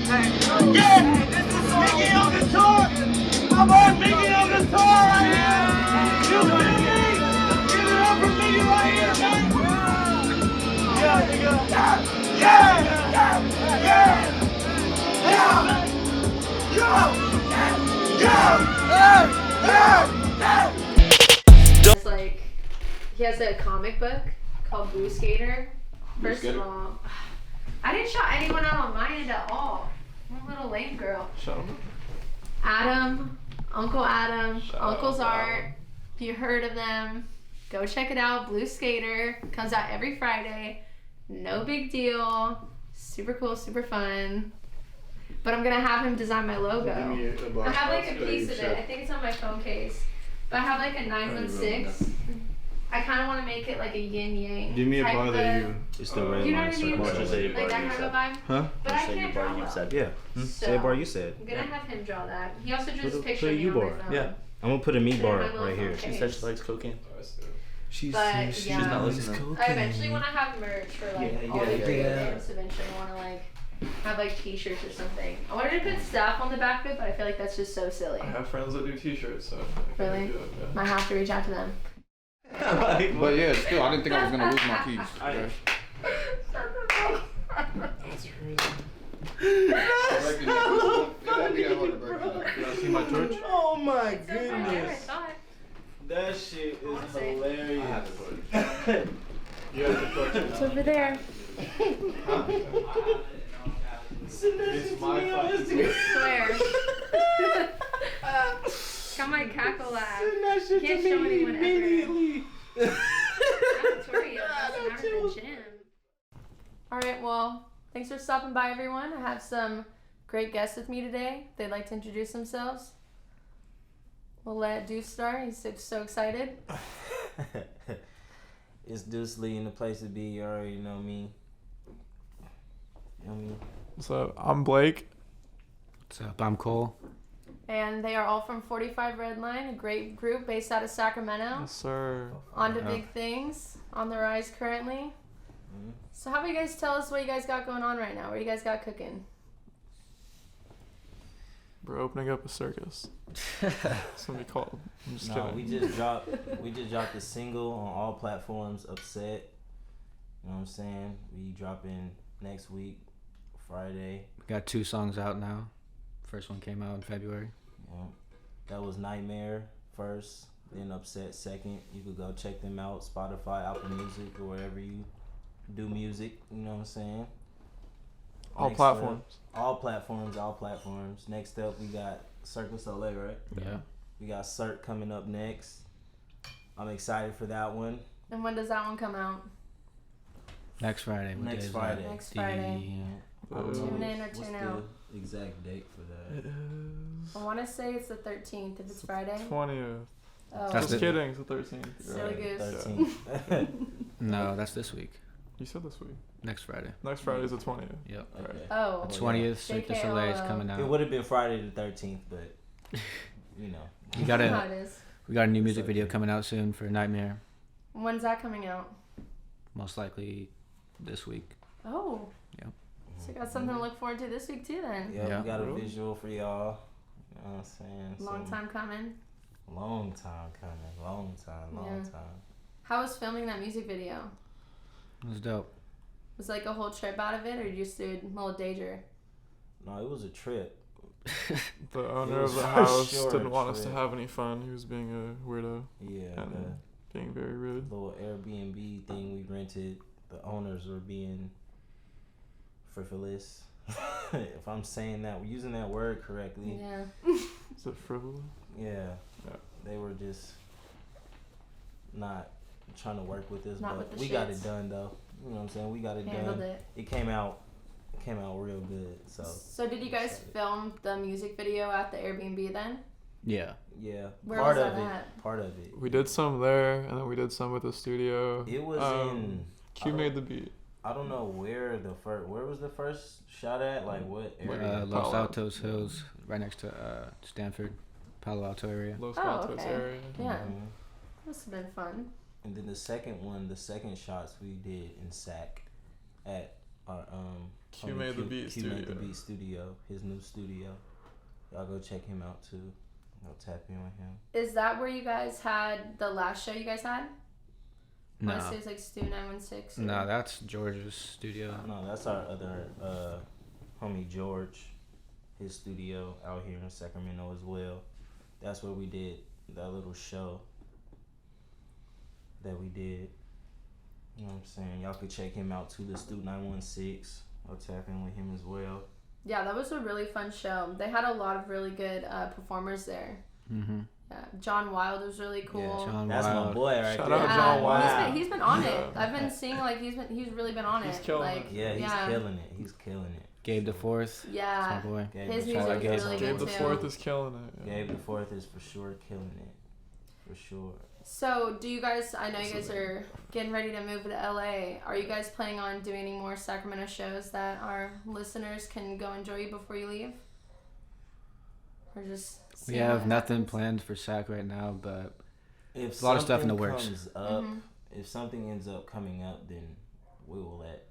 Yeah, this is Mickey on guitar. My boy Mickey on guitar right here. You feel me? Give it up for Mickey right here, man. Yeah, nigga. Yeah, It's like, he has a comic book called Blue Skater. First of all, I didn't shout anyone out on my end at all. I'm a little lame girl. Shout him. Adam, Uncle Adam, Shout Uncle's out. Art. If you heard of them, go check it out. Blue Skater comes out every Friday. No big deal. Super cool, super fun. But I'm gonna have him design my logo. I have like a piece of it. I think it's on my phone case. But I have like a 916. I kind of want to make it like a yin yang. Give me a bar that you. It's the You know Redline what I mean? circle. Like that kind of vibe. Huh? But I can't draw well. Yeah. So, Say a bar you said. I'm gonna have him draw that. He also drew this Put picture a of me U on my bar. phone. Yeah. I'm gonna put a me Put it bar in my little right here. phone She case. said she likes cocaine. She's But, she's yeah. not listening. I eventually want to have merch for like all the bands. Eventually, I want to like have like t-shirts or something. I wanted to put staff on the back of it, but I feel like that's just so silly. I have friends that do t-shirts, so I Really? can do it, yeah. Might have to reach out to them. But yeah, still, I didn't think I was gonna lose my keys. Okay. That's crazy. Y'all see my torch? Oh my I goodness. thought. That shit wanna is say. hilarious. I have the torch. You have the torch. It's over there. It's my fucking Swear. Got my cackle laugh. Can't show anyone ever. Victoria, that's an hour in the gym. Alright, well, thanks for stopping by, everyone. I have some great guests with me today. They'd like to introduce themselves. We'll let Deuce start. He's so excited. It's Deuce Lee in the place to be. You already know me. You know me. What's up? I'm Blake. What's up? I'm Cole. And they are all from 45 Redline, a great group based out of Sacramento. Yes, sir. On to big things, on the rise currently. So how about you guys tell us what you guys got going on right now? What you guys got cooking? We're opening up a circus. It's gonna be called. I'm just No, kidding. we just dropped a single on all platforms. Upset. You know what I'm saying? We dropping next week, Friday. We got 2 songs out now. First one came out in February. Yeah. That was Nightmare first, then Upset second. You could go check them out, Spotify, Apple Music, or wherever you do music. You know what I'm saying? All Next platforms. All platforms. Next up, we got Cirque du Soleil, right? Yeah. We got Cirque coming up next. I'm excited for that one. And when does that one come out? Next Friday. What Next day is Friday. that? Next Friday. I don't know Tune in or what's tune the out. exact date for that. It is I want to say it's the 13th if it's Friday. 20th. Oh, That's Just the- kidding. It's the 13th. Silly goose. 13th. No, that's this week. You said this week. Next Friday. Next Friday is the 20th. Yep. Okay. Oh. The 20th, Cirque du Soleil is coming It out. would have been Friday the 13th, but you know. We got How a it is. we got a new music video coming out soon for Nightmare. When's that coming out? Most likely this week. Oh. Yep. So you got something to look forward to this week too then. Yeah, Yeah. we got a Really? visual for y'all. You know what I'm saying? Long So, time coming. Long time coming. Long time. How was filming that music video? It was dope. Was it like a whole trip out of it or you just did a little danger? No, it was a trip. The owner was of the for house sure a didn't want us to trip. have any fun. He was being a weirdo, Yeah, And being very rude. the little Airbnb thing we rented, the owners were being frivolous. If I'm saying that, we're using that word correctly. Yeah. Is it frivolous? Yeah. Yeah. They were just not trying to work with us, Not but with the we got shits. it done though. You know what I'm saying? We got it Handled done. it. It came out real good. So did you guys film the music video at the Airbnb then? Yeah. yeah, Where part was of that it. at? Part of it. We did some there, and then we did some with the studio. It was in. Q made the beat. I don't know where where was the first shot at? Like what area? Los Palo Altos Hills, right next to Stanford, Palo Alto area. Los Oh, Gatos okay. area. Yeah. Mhm. Must have been fun. And then the second shots we did in Sac at our Q homie Made the Beat Q Made the Studio. Beat Studio, his new studio. Y'all go check him out too. Go tap in with him. Is that where you guys had the last show you guys had? I No. want to say it was like Stu 916. No, that's George's studio. No, that's our other homie George, his studio out here in Sacramento as well. That's where we did that little show that we did. You know what I'm saying? Y'all could check him out too, the Stu 916. I'll tap in with him as well. Yeah, that was a really fun show. They had a lot of really good performers there. Mm-hmm. Yeah, John Wild was really cool. Yeah, John that's my Wild. boy right Shout there. out Yeah, John Wild. he's been on it. Yeah. I've been seeing like he's really been on He's it. killing like it. Yeah, he's killing it. He's killing it. Gabe the Fourth. Yeah. That's my boy. Gabe His the music Fourth is is really Gabe good the too. Fourth is killing it. Yeah. Gabe the Fourth is for sure killing it. For sure. So, do you guys? I know you guys are getting ready to move to LA. Are you guys planning on doing any more Sacramento shows that our listeners can go enjoy you before you leave? Or just We seeing have what nothing happens? planned for Sac right now, but If a lot of stuff in the something works. comes up, Mhm. if something ends up coming up, then we will let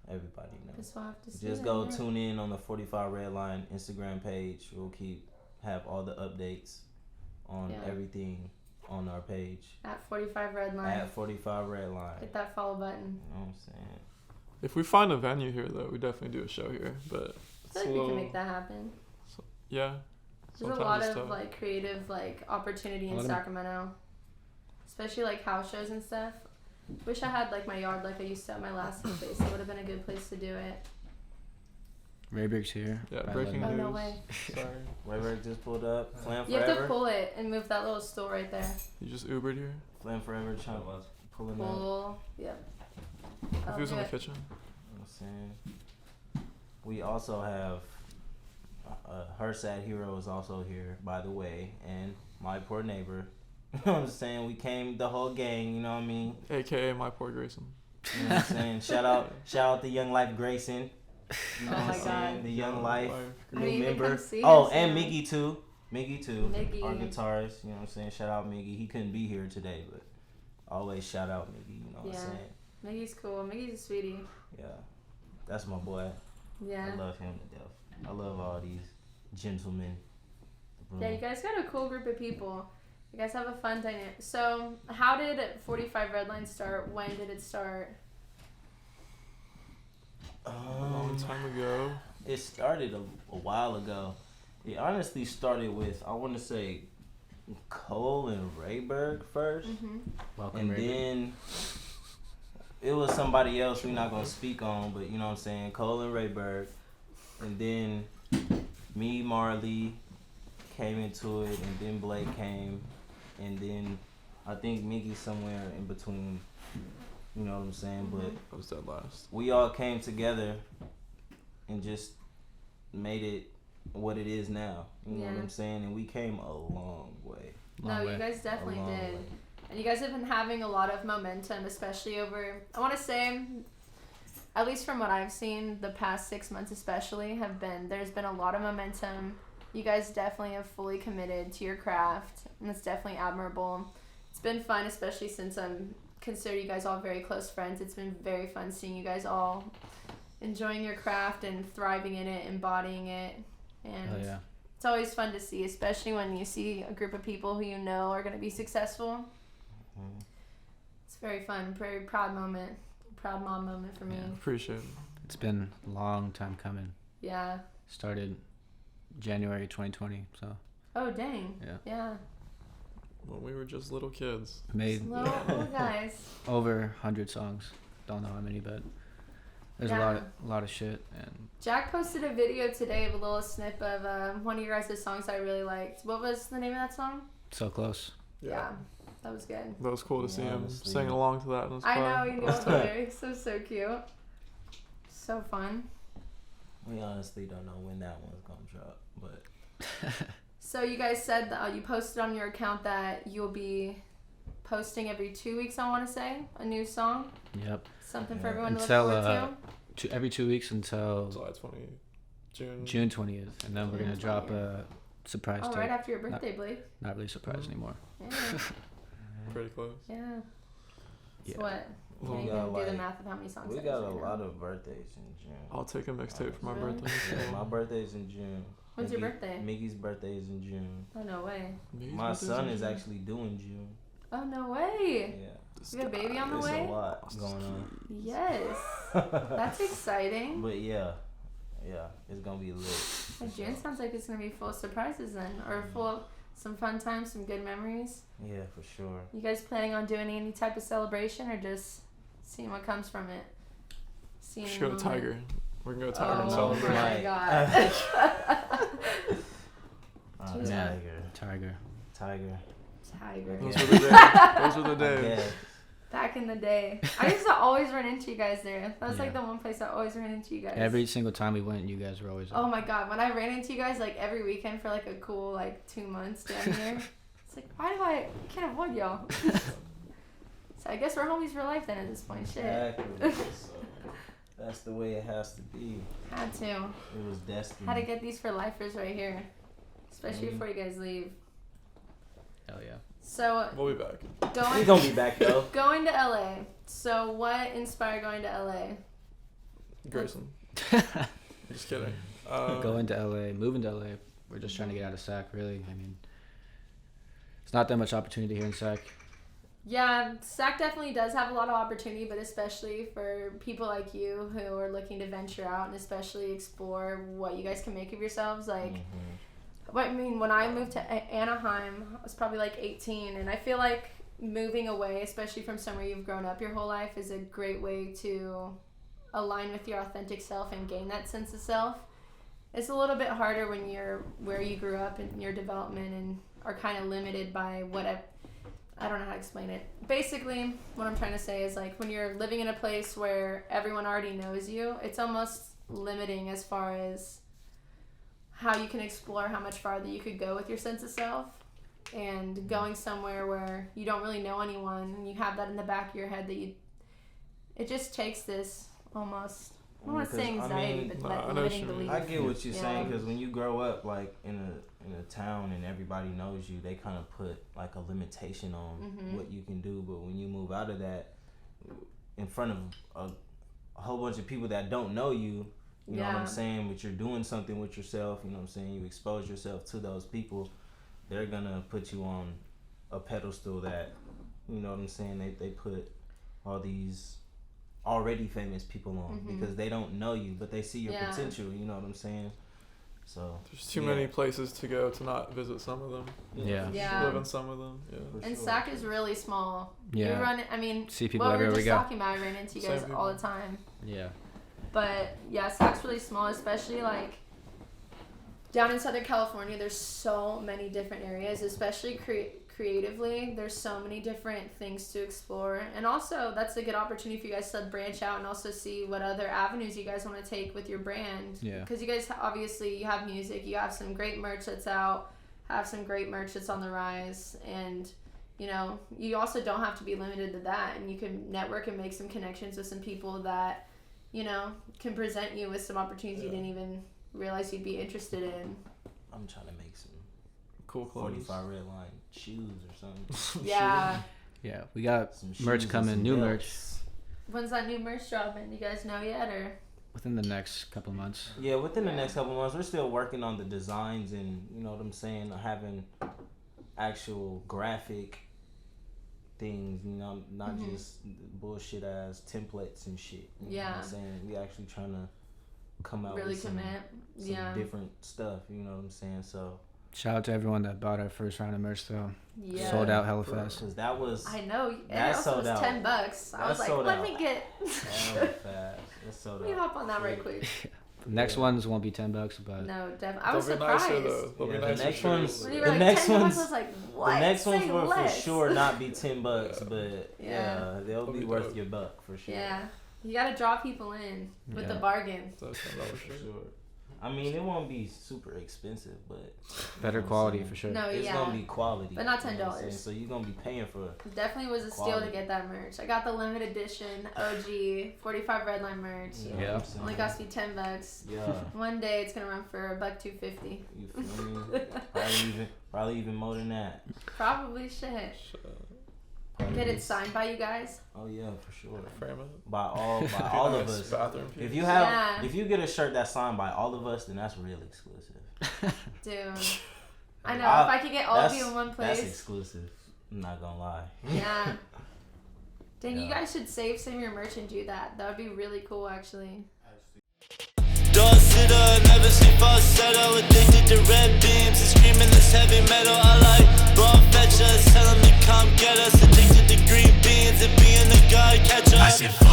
everybody know. Guess we'll have to see Just then, go yeah. tune in on the 45 Redline Instagram page. We'll have all the updates on Yeah. everything on our page At 45 Redline. at 45 Redline. Hit that follow button. You know what I'm saying? If we find a venue here, though, we definitely do a show here. But I feel like we can make that happen. Yeah. There's a Sometimes lot it's of tough. like creative like opportunity in A lot of- Sacramento, especially like house shows and stuff. Wish I had like my yard like I used to at my last place. It would have been a good place to do it. Rayberg's here. Yeah, By breaking 11. Oh, news. no way. Sorry. Wayberg just pulled up. Flam You have to Forever. pull it and move that little stool right there. You just Ubered here? Flam Forever trying to pulling up. You know Pull. Yep. If I'll he was do in the it. kitchen. what I'm saying? We also have her sad hero is also here, by the way, and my poor neighbor. You know what I'm saying? We came the whole gang, you know what I mean? AKA my poor Grayson. You know what I'm saying? Shout out to Young Life Grayson. You know Oh what my I'm saying? God. The Young Life I new need to member. come see Oh, him and soon. Miggy too. Miggy. Our guitarist. You know what I'm saying? Shout out Miggy. He couldn't be here today, but always shout out Miggy. You know what Yeah. I'm saying? Miggy's cool. Miggy's a sweetie. Yeah. That's my boy. Yeah. I love him to death. I love all these gentlemen. Yeah, you guys got a cool group of people. You guys have a fun dynamic. So, how did 45 Redline start? When did it start? A long time ago. It started a while ago. It honestly started with, I want to say, Cole and Rayberg first. Mm-hmm. Welcome, And Rayberg. then it was somebody else we're not going to speak on, but you know what I'm saying? Cole and Rayberg. And then me, Marley came into it, and then Blake came. And then I think Miggy somewhere in between. You know what I'm saying? But I was dead last. we all came together and just made it what it is now. You know what Yeah. I'm saying? And we came a long way. Long No, way. you guys definitely A long did. way. And you guys have been having a lot of momentum, especially over, I want to say, at least from what I've seen, the past 6 months especially, there's been a lot of momentum. You guys definitely have fully committed to your craft, and it's definitely admirable. It's been fun, especially since I'm consider you guys all very close friends. It's been very fun seeing you guys all enjoying your craft and thriving in it, embodying it. And Oh yeah. it's always fun to see, especially when you see a group of people who you know are going to be successful. Mhm. It's very fun, very proud moment, proud mom moment for me. Yeah. Appreciate it. It's been a long time coming. Yeah. Started January 2020, so Oh, dang. Yeah. Yeah. When we were just little kids. made Little guys. over 100 songs. Don't know how many, but there's Yeah. a lot of shit. And Jack posted a video today of a little snip of one of your guys' songs I really liked. What was the name of that song? so close. Yeah. That was good. That was cool to see Yeah, him honestly. singing along to that in his car. I know, he knew all the lyrics. It was so cute. So fun. We honestly don't know when that one's going to drop, but So you guys said that you posted on your account that you'll be posting every 2 weeks, I want to say, a new song. Yep. Something for Yeah. everyone to Until, look forward to. Every 2 weeks until July 20, June. June 20th, and then we're June gonna drop 20th. a surprise Oh, tape. right after your birthday, Blake. Not really surprise Mhm. anymore. Yeah. Pretty close. Yeah. It's Yeah. what? Well, Can't we even got, do the like- math of how many songs. We that got is a right lot now. of birthdays in June. I'll take a mixtape for my Really? birthday. Yeah, my birthday's in June. When's your birthday? Mickey's birthday is in June. Oh no way. Mickey's My birthday's son in is June? actually due in June. Oh no way. Yeah. You got a baby on the It's way? a lot going on. Yes. That's exciting. But yeah, it's gonna be lit. Well, June sounds like it's gonna be full of surprises then, or full of some fun times, some good memories. Yeah, for sure. You guys planning on doing any type of celebration, or just seeing what comes from it? Seeing We should the go to moment? Tiger. We're gonna go to Tiger and Oh celebrate. my Right. god. Tiger. Tiger. Those were the days. Those were the days. Yeah. Back in the day, I used to always run into you guys there. That was like Yeah. the one place I always ran into you guys. Every single time we went, you guys were always. Oh my god, when I ran into you guys like every weekend for like a cool like 2 months down here, it's like I can't avoid y'all. So I guess we're homies for life then at this point. Shit. Exactly. So, that's the way it has to be. Had to. It was destined. Had to get these for lifers right here, especially before you guys leave. Hell yeah. So We'll be back. We gonna be back though. going to LA. So what inspired going to LA? Grayson. Just kidding. Going to LA, moving to LA. We're just trying to get out of Sac, really. I mean, it's not that much opportunity here in Sac. Yeah, SAC definitely does have a lot of opportunity, but especially for people like you who are looking to venture out and especially explore what you guys can make of yourselves. Like, I mean, when I moved to Anaheim, I was probably like 18, and I feel like moving away, especially from somewhere you've grown up your whole life, is a great way to align with your authentic self and gain that sense of self. It's a little bit harder when you're where you grew up in your development and are kind of limited by I don't know how to explain it. Basically, what I'm trying to say is like when you're living in a place where everyone already knows you, it's almost limiting as far as how you can explore how much farther you could go with your sense of self. And going somewhere where you don't really know anyone and you have that in the back of your head that it just takes this almost, I don't want to say anxiety, but that limiting belief. I get what you're saying, Yeah. because when you grow up like in a town and everybody knows you, they kind of put like a limitation on what you can do. But when you move out of that, in front of a whole bunch of people that don't know you, you know what I'm saying, but you're doing something with yourself, you know what I'm saying, you expose yourself to those people, they're gonna put you on a pedestal that, you know what I'm saying, they put all these already famous people on because they don't know you, but they see your potential, you know what I'm saying? So There's too many places to go to not visit some of them. Yeah. Live in some of them. Yeah. And SAC is really small. Yeah. You run, I mean, See people what we were everywhere just we go. talking about, I ran into you guys Same all the time. Yeah. But yeah, SAC's really small, especially like down in Southern California. There's so many different areas, especially creatively. There's so many different things to explore, and also that's a good opportunity for you guys to branch out and also see what other avenues you guys want to take with your brand. Yeah. Because you guys obviously you have music, you have some great merch that's out, have some great merch that's on the rise, and you know you also don't have to be limited to that, and you can network and make some connections with some people that you know can present you with some opportunities you didn't even realize you'd be interested in. I'm trying to make some Cool clothes. 45 Redline shoes or something. Yeah. Yeah. We got Some merch shoes and coming, some new belts. merch When's that new merch dropping? You guys know yet, or? within the next couple months. Yeah, within the next couple months, we're still working on the designs and, you know what I'm saying, having actual graphic things, you know, not just bullshit ass templates and shit. You know what I'm saying? We actually trying to come out Really with some different stuff, you know what I'm saying? So Shout out to everyone that bought our first round of merch though. Yeah. Sold out hella fast. because that was I know. And it That also sold was out. $10. I was That like, sold let out. me get. hella fast. It's sold Let me out. hop on that right quick. The next ones won't be $10, but No, definitely. I was They'll be surprised. nicer though. They'll be Yeah, the nicer next shoes. ones- When you were The like next $10, I ones- was like, what? The next ones Say will for less. sure not be $10, but Yeah. yeah, they'll They'll be be worth dope. your buck for sure. Yeah. You gotta draw people in with the Yeah. bargain. That's $10 For shirt. sure. I mean, it won't be super expensive, but better you know what I'm quality saying? for sure. No, It's yeah. gonna be quality, But not you know what I'm $10. saying? So you're gonna be paying for It definitely was a steal Quality. to get that merch. I got the limited edition OG 45 Redline merch. you know Yeah. what I'm saying? Only cost me $10. Yeah, One day it's gonna run for $1.250. you feel me? Probably even more than that. Probably shit. Get it signed by you guys? Oh yeah, for sure. Frame it. By all of Nice us. bathroom piece. If you get a shirt that's signed by all of us, then that's real exclusive. Dude. I know. If I could get all of you in one place. That's exclusive. I'm not gonna lie. Yeah. Dang, you guys should save some of your merch and do that. That would be really cool, actually. Door sitter, never see falsetto. Addicted to red beams and screaming this heavy metal. I like ball fetchers, tell them to come get us. Addicted to green beans and being the guy catcher. I said 4,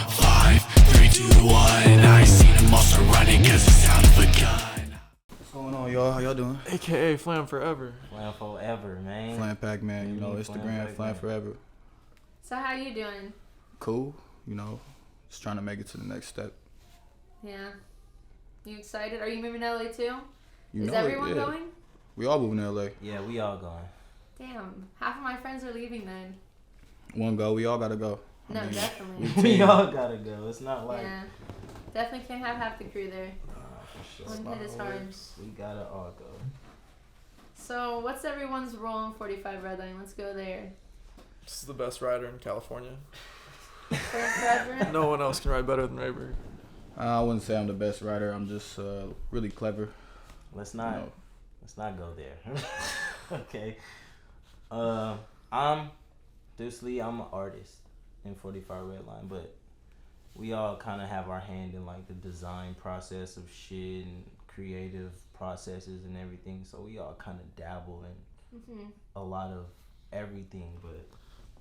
5, 3, 2, 1. I seen them also running cause the sound of a gun. What's going on, y'all? How y'all doing? AKA Flam Forever. Flam forever, man. Unpacked, man. You know, Instagram, Flam Forever. So how you doing? Cool. You know, just trying to make it to the next step. Yeah. You excited? Are you moving to LA too? You Is know it, everyone yeah. going? We all moving to LA. Yeah, we all going. Damn. Half of my friends are leaving then. One go. We all gotta go. No, I mean, definitely. We all gotta go. It's not like Yeah. Definitely can't have half the crew there. for sure. One hit is hard. We gotta all go. So what's everyone's role in 45 Redline? Let's go there. This is the best rider in California. Forever? No one else can ride better than Rayberg. I wouldn't say I'm the best rider. I'm just really clever. Let's not You know. let's not go there. Okay. I'm Deuce Lee, I'm an artist in 45 Redline, but we all kind of have our hand in like the design process of shit and creative processes and everything. So we all kind of dabble in a lot of everything,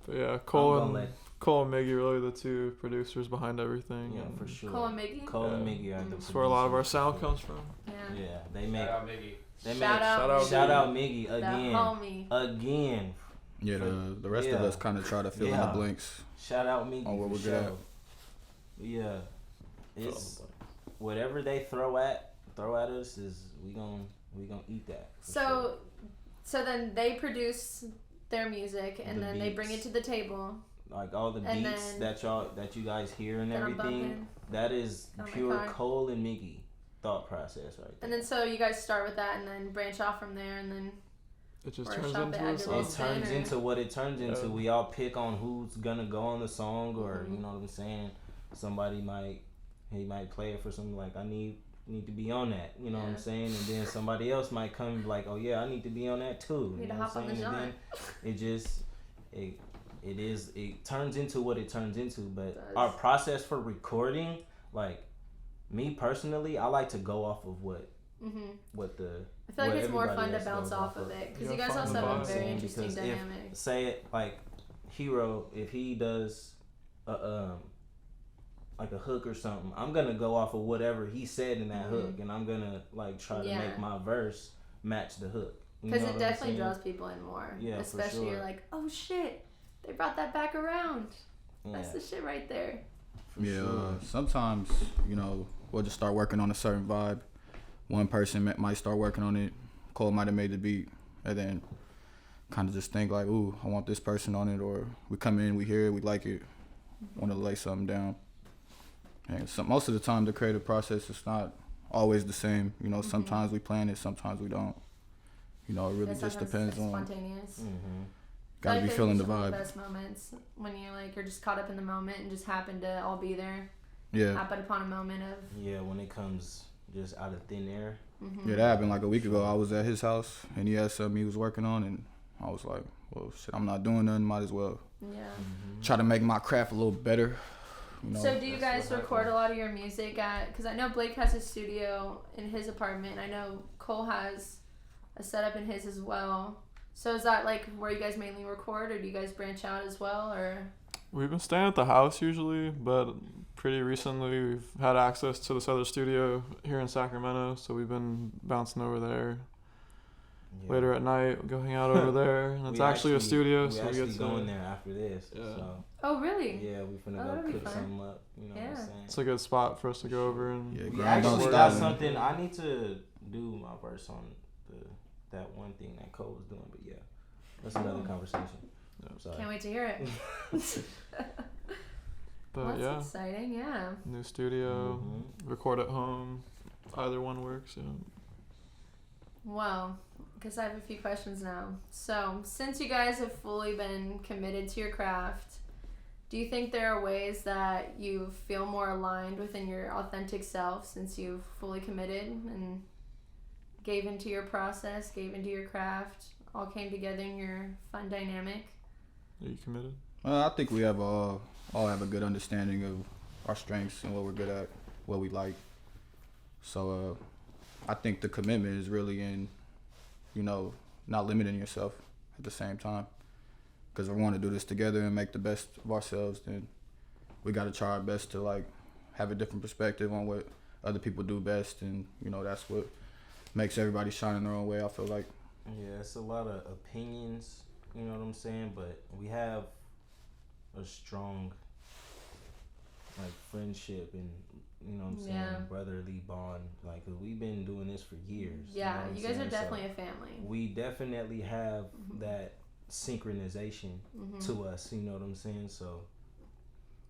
But yeah, I'm Cole gonna and Miggy are really the two producers behind everything. yeah, and for sure. Cole and Miggy? Cole and Yeah. Miggy are the That's where a lot of our producers, sound for sure. comes from. Yeah. Yeah, they make Shout out. shout out Miggy The again. homie. Again. Yeah, the rest of Yeah. us kind of try to fill in Yeah. the blinks. Shout out Miggy On what for we're good sure. Yeah. It's whatever they throw at us is we gon' eat that. for sure. So then they produce their music and The then they bring it beats. to the table. Like all the and beats then- that you guys hear and that I'm everything, bumping. that is Oh my pure God. Cole and Miggy thought process right there. And then so you guys start with that and then branch off from there and then It just Workshop turns it, into add a your song. little it turns spin or- into what it turns into. Yeah. We all pick on who's gonna go on the song, or Mhm. you know what I'm saying. Somebody might play it for something like I need to be on that. You know what Yeah. I'm saying, and then somebody else might come and be like, oh yeah, I need to be on that too. Need You to know what hop on I'm the saying? And then it turns into what it turns into. But It our does. process for recording, like me personally, I like to go off of what the I feel like what it's more everybody fun to else bounce goes off of it because Yeah, you guys find also the have a vibe. very interesting Because dynamic. say it like Hero, if he does like a hook or something, I'm gonna go off of whatever he said in that Mhm. hook, and I'm gonna like try to Yeah. make my verse match the hook. You Because know it what I'm definitely saying? draws people in more. Yeah, for Especially you're sure. like, oh shit, they brought that back around. That's Yeah, the shit right there. for Yeah, sure. sometimes, you know, we'll just start working on a certain vibe. One person might start working on it. Cole might have made the beat, and then kind of just think like, ooh, I want this person on it. Or we come in, we hear it, we like it, want to lay something down. And most of the time, the creative process is not always the same. You know, sometimes we plan it, sometimes we don't. You know, it really And just sometimes depends it's on. spontaneous. Gotta be those feeling are the some of vibe. best moments when you like you're just caught up in the moment and just happen to all be there. Yeah, Happen upon a moment of. Yeah, when it comes just out of thin air. yeah, that happened like a week ago. I was at his house, and he had something he was working on, and I was like, well, shit, I'm not doing nothing. Might as well Yeah. try to make my craft a little better. You know, So do you that's guys what record happened. a lot of your music at? Because I know Blake has a studio in his apartment. I know Cole has a setup in his as well. So is that like where you guys mainly record, or do you guys branch out as well, or? We've been staying at the house usually, but pretty recently we've had access to this other studio here in Sacramento, so we've been bouncing over there. Yeah. Later at night, we'll go hang out over there, and it's We actually a studio, we so we actually get to. going there after this. Yeah. So Oh really? yeah, we finna Oh, go that'd be cook fun. something up. You know what Yeah. I'm saying? It's a good spot for us to go over and. Yeah, We grind on actually got styling. something. I need to do my verse on that one thing that Cole was doing, but yeah, that's another conversation. Sorry. Can't wait to hear it. But Well, yeah, that's exciting. Yeah. new studio, Mhm. record at home, either one works. Yeah. Well, guess I have a few questions now. So, since you guys have fully been committed to your craft, do you think there are ways that you feel more aligned within your authentic self since you've fully committed and gave into your process, gave into your craft, all came together in your fun dynamic? Are you committed? I think we have all have a good understanding of our strengths and what we're good at, what we like. So I think the commitment is really in, not limiting yourself at the same time. Because we want to do this together and make the best of ourselves, then we got to try our best to like have a different perspective on what other people do best, and that's what makes everybody shine in their own way, I feel like. Yeah, it's a lot of opinions, you know what I'm saying? But we have a strong, like, friendship and, you know what I'm saying, Yeah. brotherly bond. Like, 'cause we've been doing this for years. Yeah, know what I'm you guys are saying? definitely So a family. we definitely have that synchronization to us, you know what I'm saying? So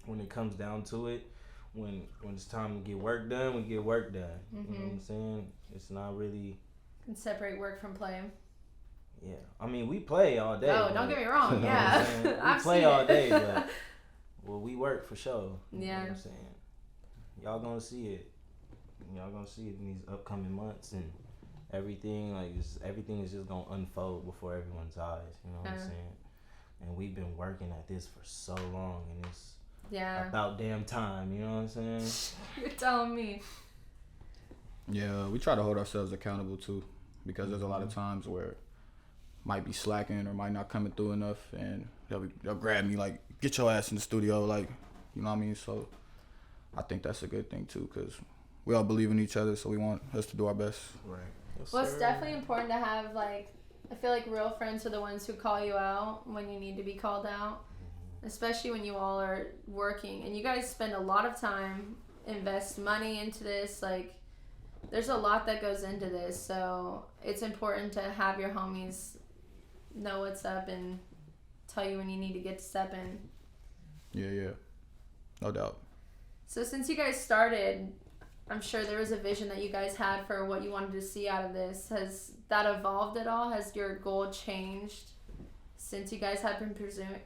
when it comes down to it, when it's time to get work done, we get work done. You know what I'm saying? It's not really... Can separate work from play. Yeah, I mean, we play all day. Oh, don't get me wrong. You know Yeah, what I'm saying? I've We play seen all it. day, but we work for sure. You Yeah. know what I'm saying? Y'all gonna see it. Y'all gonna see it in these upcoming months, and everything everything is just gonna unfold before everyone's eyes. You know what I'm saying? And we've been working at this for so long, and it's about damn time. You know what I'm saying? You're telling me. Yeah, we try to hold ourselves accountable too, because there's a lot of times where might be slacking or might not coming through enough, and they'll grab me like, get your ass in the studio, like, you know what I mean? So I think that's a good thing too, because we all believe in each other, so we want us to do our best. Right. Yes, Well, it's sir. definitely important to have, like, I feel like real friends are the ones who call you out when you need to be called out, especially when you all are working. And you guys spend a lot of time, invest money into this. Like, there's a lot that goes into this. So it's important to have your homies know what's up and tell you when you need to get to step in. Yeah. No doubt. So since you guys started, I'm sure there was a vision that you guys had for what you wanted to see out of this. Has that evolved at all? Has your goal changed since you guys have been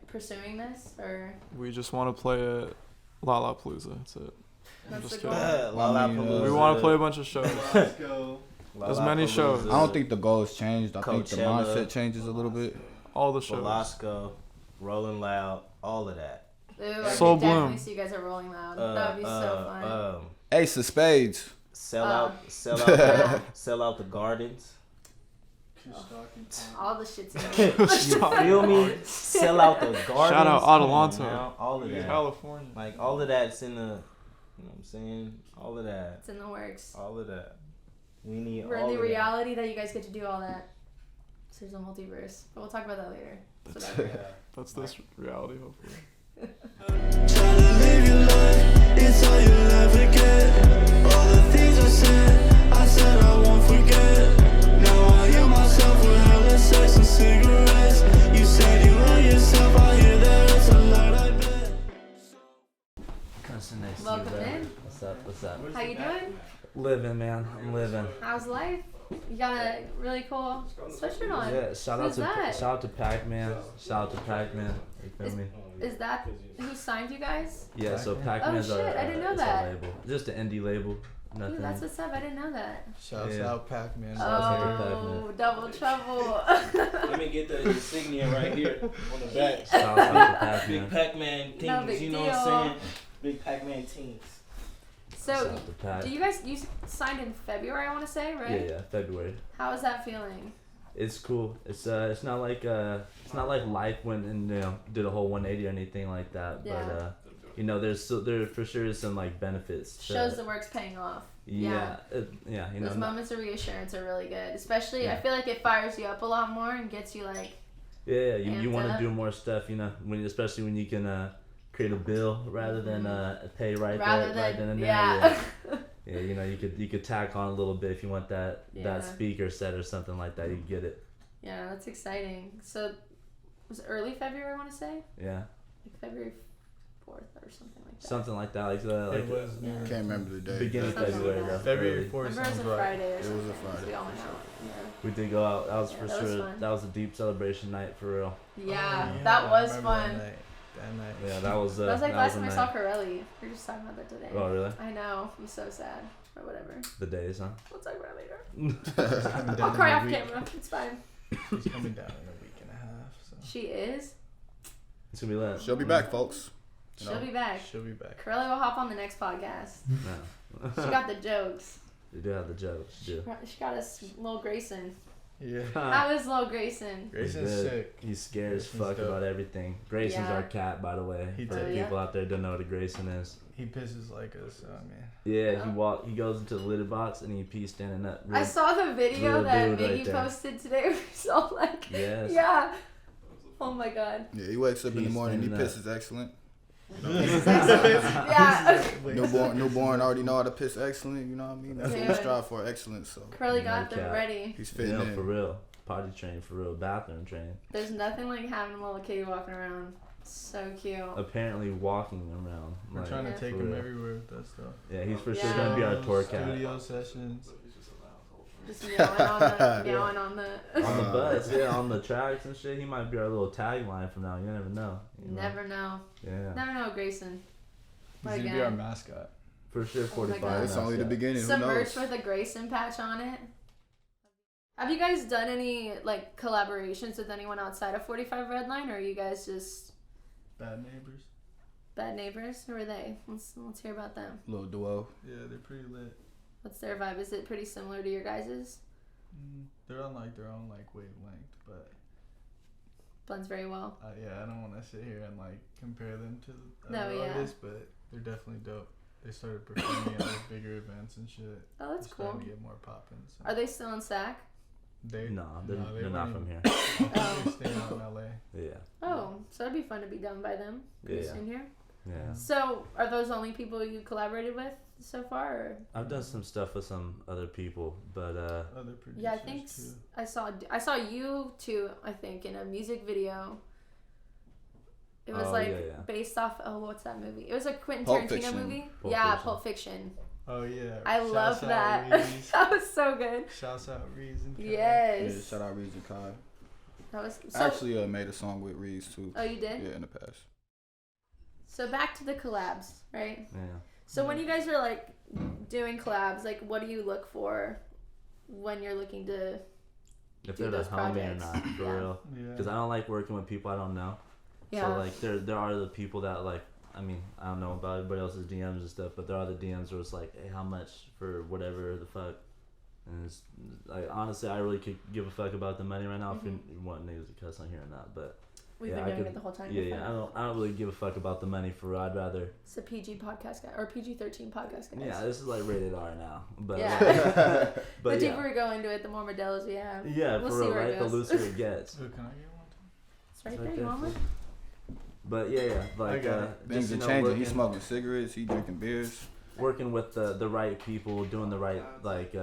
pursuing this? Or We just want to play at Lollapalooza. That's it. I'm that's just the kidding. goal? Lollapalooza. We want to play a bunch of shows. Let's go. As many shows. I don't think the goal has changed. I think the Coachella. mindset changes a little bit. All the shows. Velasco, Rolling Loud, all of that. Ooh, I Soul could definitely Bloom. see you guys are rolling loud. That would be so fun. Ace of Spades. Sell Oh. out, sell out the gardens. All the shit's in there. You feel me? Sell out the gardens. Shout out Come on Adelanto. now, all of that. California. Like, all of that's in the, you know what I'm saying? All of that. It's in the works. All of that. We need We're all in of the reality that you guys get to do all that. So there's a multiverse. But we'll talk about that later. So That's this reality, hopefully. Try to live your life, it's all you'll ever get. All the things I said I won't forget. Now I hear myself with hella sex and cigarettes. You said you love yourself, I hear that it's a lot, I bet. welcome in. What's up? How you doing? Living, man. I'm living. How's life? You got a really cool sweatshirt on. Yeah, shout out Who's to that? Pac-Man. Shout out to Pac-Man. You feel me? Is that who signed you guys? Yeah, so Pac-Man's Oh, shit, I didn't know it's that. our label. Just an indie label. Nothing. Ooh, that's what's up. I didn't know that. Shouts Yeah. out Pac-Man. Oh, double trouble. Let me get the insignia right here on the back. Shout out to Pac-Man. Big Pac-Man teams, No big you know deal. what I'm saying? Big Pac-Man teams. So, Shout out to Pac. do you guys signed in February? I want to say, right? Yeah, February. How is that feeling? It's cool. It's not like life went and did a whole 180 or anything like that. Yeah. But there for sure is some like benefits. to- Shows the work's paying off. Yeah. Those moments of reassurance are really good. Especially, I Yeah. feel like it fires you up a lot more and gets you like. Yeah, you amped want to up. do more stuff, especially when you can create a bill rather than pay right then and there. yeah. Yeah, you could tack on a little bit if you want that Yeah. speaker set or something like that. You can get it. Yeah, that's exciting. So, was it early February? I want to say Yeah. like February 4th or something like that. Something like that. Like the It was Yeah. Can't remember the day. beginning of Something February. like that. though, February early. 4th Remember it was sounds a right. Friday or It was something. a Friday. We all went out. Yeah. We did go out. That was Yeah, for that was sure. fun. That was a deep celebration night for real. Yeah, Oh, that I was remember fun. That night. Yeah, that was. That was like that last was time a I saw night. Corelli. We were just talking about that today. Oh really? I know. I'm so sad. Or whatever. The days, huh? We'll talk about it later. She's coming down I'll cry in a off week. camera. It's fine. She's coming down in a week and a half. So She is. It's gonna be lit. She'll be back, folks. You She'll know. be back. she'll be back. Corelli will hop on the next podcast. Yeah. She got the jokes. You do have the jokes, you do. She got us little Grayson. Yeah. How is little Grayson? Grayson's Good. sick. He's scared as Grayson's fuck dope. about everything. Grayson's Yeah. our cat, by the way. He For did. the Oh, yeah? people out there who don't know what a Grayson is. He pisses like us, man. Yeah, Oh. he goes into the litter box and he pees standing up. I saw the video real that dude right Miggy there. posted today. So like, Yes. yeah. Oh my god. Yeah, he wakes up in the He's morning. He standing up. pisses excellent. Yeah. Newborn already know how to piss excellent. You know what I mean? That's what we Dude. strive for, excellence. So Curly got No them cap. ready. he's You fitting know, in. for real. Potty train, for real. Bathroom train. There's nothing like having a little kitty walking around. So cute. Apparently walking around. We're like, trying to Yeah. take for him real. everywhere with us, though. Yeah, he's for sure Yeah. gonna be our tour cat. Studio sessions. Just meowing on the. On the bus, yeah, on the tracks and shit. He might be our little tagline from now. You never know. You know? Never know. Yeah. Never know, Grayson. He's What gonna be again? our mascot. For sure, Oh my 45. God. It's only the mascot. beginning. Who Some knows? merch with a Grayson patch on it. Have you guys done any like collaborations with anyone outside of 45 Redline, or are you guys just Bad neighbors. bad neighbors? Who are they? Let's hear about them. Little duo. Yeah, they're pretty lit. What's their vibe? Is it pretty similar to your guys's? They're on like their own like wavelength, but Blends very well. yeah, I don't want to sit here and like compare them to the No, other yeah. artists, but they're definitely dope. They started performing at like bigger events and shit. Oh, that's They're cool. starting to get more poppin'. So. Are they still in SAC? They? No, they're they not weren't from here. I think they're staying out in LA. Yeah. Oh, so that'd be fun to be done by them pretty Yeah. soon here. Yeah. So, are those the only people you collaborated with so far? Or? I've done some stuff with some other people, but Other producers Yeah, I think too. I saw you two. I think in a music video. It was Oh, like yeah. based off. Oh, what's that movie? It was a Quentin Pulp Tarantino Fiction. movie. Pulp Yeah, Fiction. Pulp Fiction. Oh yeah. I Shouts love out that. Reese. That was so good. Shouts out Reese and Kai. Yes. Yeah, shout out Reese and Kai. That was so. I actually made a song with Reese too. Oh, you did? Yeah, in the past. So back to the collabs, right? yeah. So when you guys are like doing collabs, like what do you look for when you're looking to? If Do they're the those homie projects. or not, for Yeah. real. Yeah. Because I don't like working with people I don't know. Yeah. So like there are the people that like, I mean, I don't know about everybody else's DMs and stuff, but there are the DMs where it's like, hey, how much for whatever the fuck? And it's like, honestly, I really could give a fuck about the money right now if you want niggas to cuss on here or not, but We've yeah, been I doing could- it the whole time. yeah, You're yeah, fine. I don't really give a fuck about the money for real. I'd rather, It's a PG podcast guy or PG-13 podcast guys. yeah, this is like rated R now, but Yeah. but the yeah, deeper we go into it, the more Modelos we have. yeah, We'll for see real, where it right? The goes. looser it gets. So can I get one? It's right It's there, right you there. want one? But yeah, like got it. Things just, are you know, changing. He's working- smoking cigarettes. He drinking beers. working with the right people, doing the right like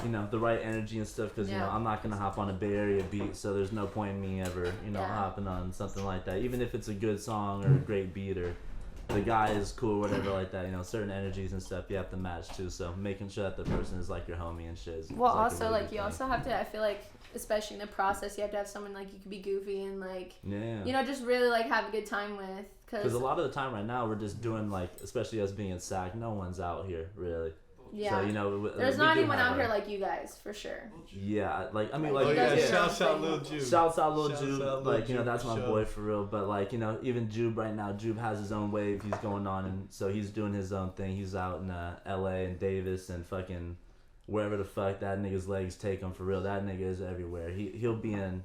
you know, the right energy and stuff, because you know Yeah. I'm not gonna hop on a Bay Area beat, so there's no point in me ever Yeah. hopping on something like that, even if it's a good song or a great beat or the guy is cool or whatever like that. You know, certain energies and stuff you have to match too, so making sure that the person is like your homie and shit is, Well, is, like, a also really like good you thing. also have to. I feel like especially in the process, you have to have someone like you can be goofy and like yeah, you know just really like have a good time with. because a lot of the time right now we're just doing like, especially us being in SAC, no one's out here really. Yeah. So you know, There's we not do anyone have out here our- like you guys for sure. Yeah, like I mean, Like, like you Oh guys yeah, are yeah, shouts out saying- Lil Jude. shouts out Lil Shouts Jube, out Lil like you know Jube that's for my sure. boy for real. But like you know, even Jube right now, Jube has his own wave he's going on, and so he's doing his own thing. He's out in L.A. and Davis and fucking wherever the fuck that nigga's legs take him for real. That nigga is everywhere. He'll be in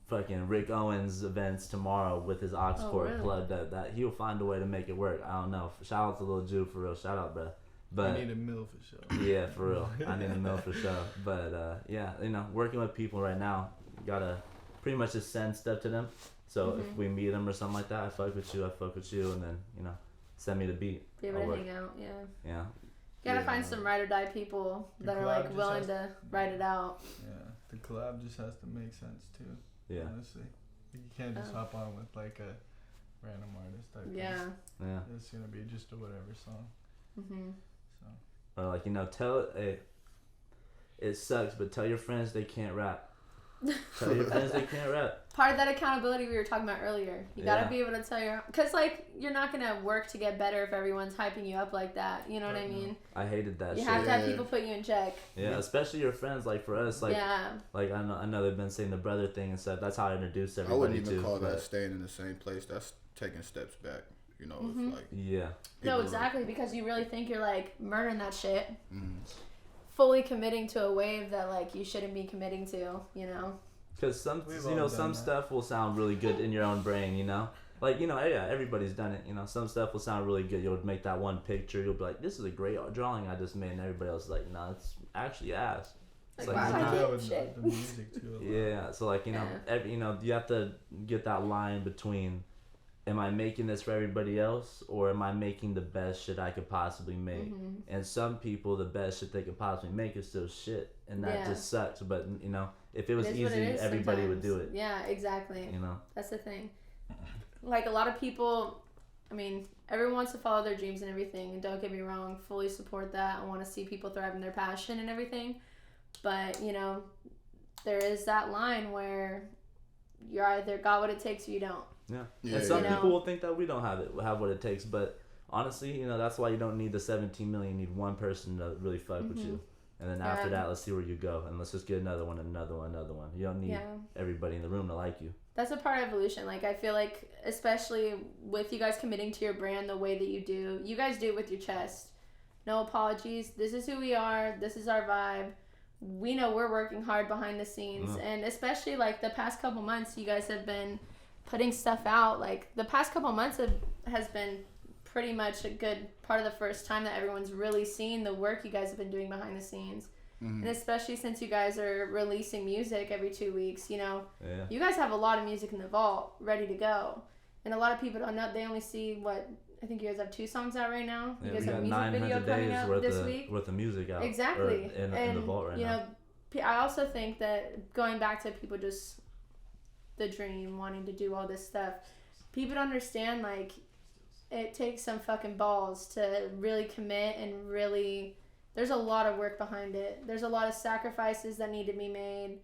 fucking Rick Owens events tomorrow with his aux Oh, cord really? plugged up. That he'll find a way to make it work. I don't know. Shout out to Lil Jube for real. Shout out, bro. But I need a meal for sure. yeah, for real. I need a meal for sure. But yeah, you know, working with people right now, gotta pretty much just send stuff to them. So if we meet them or something like that, I fuck with you, and then you know, send me the beat. Be able I'll to work. hang out. Yeah. Yeah. You gotta Yeah. find some ride or die people The that are collab like just willing has- to ride it out. Yeah, the collab just has to make sense too. Yeah. Honestly, you can't just Oh. hop on with like random artist type Yeah. thing. Yeah. It's gonna be just a whatever song. Mhm. Or like, you know, it sucks, but tell your friends they can't rap. Tell your friends they can't rap. Part of that accountability we were talking about earlier. You gotta Yeah. be able to tell your, cause like you're not gonna work to get better if everyone's hyping you up like that. You know what I mean? I hated that You shit. have to have people put you in check. Yeah, especially your friends. Like for us, like Yeah. like I know they've been saying the brother thing and stuff. That's how I introduced I everybody wouldn't even to. call that but- staying in the same place. That's taking steps back. You know, Mhm. if, like Yeah. No, people- exactly, because you really think you're like murdering that shit, Mhm. fully committing to a wave that like you shouldn't be committing to. You know? Because some, We've you all know, done some that. stuff will sound really good in your own brain, you know? Like, you know, yeah, everybody's done it, you know? Some stuff will sound really good. You'll make that one picture. You'll be like, this is a great drawing I just made. And everybody else is like, no, it's actually ass. It's Like, like, wow, you I know, did with shit. the music too. a lot. yeah, so like, you know, you know, you have to get that line between, am I making this for everybody else, or am I making the best shit I could possibly make? Mhm. And some people, the best shit they could possibly make is still shit, and that Yeah. just sucks. But you know, if it was It is what easy, it is everybody would do it. sometimes. Yeah, exactly. You know. That's the thing. Like a lot of people, I mean, everyone wants to follow their dreams and everything, and don't get me wrong, fully support that. I want to see people thrive in their passion and everything. But, you know, there is that line where you're either got what it takes or you don't. Yeah. Yeah, And some yeah. people will think that we don't have what it takes, but honestly, you know, that's why you don't need the 17 million. You need one person to really fuck with you. And then after Yeah. that, let's see where you go. And let's just get another one, another one, another one. You don't need Yeah. everybody in the room to like you. That's a part of evolution. Like, I feel like, especially with you guys committing to your brand the way that you do, you guys do it with your chest. No apologies. This is who we are. This is our vibe. We know we're working hard behind the scenes. And especially, like, the past couple months, you guys have been putting stuff out. Like, the past couple months has been pretty much a good part of the first time that everyone's really seen the work you guys have been doing behind the scenes. And especially since you guys are releasing music every 2 weeks, you know, Yeah. you guys have a lot of music in the vault ready to go. And a lot of people don't know, they only see what, I think you guys have 2 songs out right now. Yeah, You guys we have a got music video 900 coming days out this week. worth of music out. Exactly. Or in the vault right you now. know, I also think that going back to people just the dream, wanting to do all this stuff, people don't understand, like, it takes some fucking balls to really commit and really, there's a lot of work behind it. There's a lot of sacrifices that need to be made.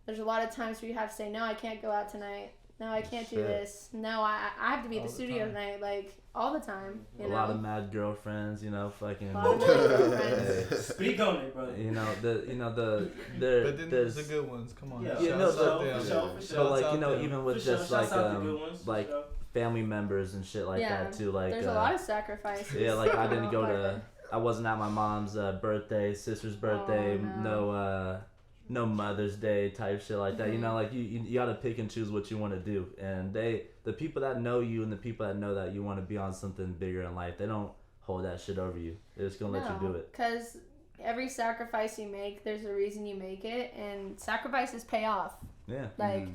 There's a lot of times where you have to say, no, I can't go out tonight. No, I can't do Shit. this. No, I have to be at All the the studio time. tonight, like, all the time. You A know? lot of mad girlfriends, you know, fucking. A lot of mad girlfriends. Speak on it, bro. You know the But then there's the good ones. Come on. Yeah, Yeah, no, Shouts out but- them. for sure, for sure. but like Shouts you know out them. even with For sure. just Shouts like out the good ones, for like sure. family members and shit like Yeah, that too. Like There's a lot of sacrifices. yeah, like I didn't go Oh, to. I wasn't at my mom's birthday, sister's birthday, no. no Mother's Day type shit like that. You know, like you gotta pick and choose what you want to do. And the people that know you and the people that know that you want to be on something bigger in life, they don't hold that shit over you. They're just gonna let you do it. Because every sacrifice you make, there's a reason you make it, and sacrifices pay off. Yeah. Like,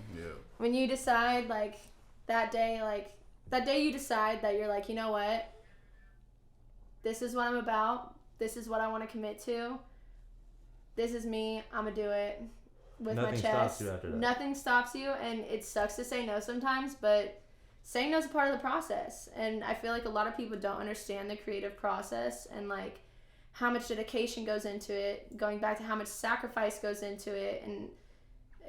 when you decide, like, that day you decide that you're like, you know what? This is what I'm about. This is what I want to commit to. This is me. I'm going to do it with Nothing my chest. stops you after that. Nothing stops you, and it sucks to say no sometimes, but saying no is a part of the process. And I feel like a lot of people don't understand the creative process and, like, how much dedication goes into it, going back to how much sacrifice goes into it. And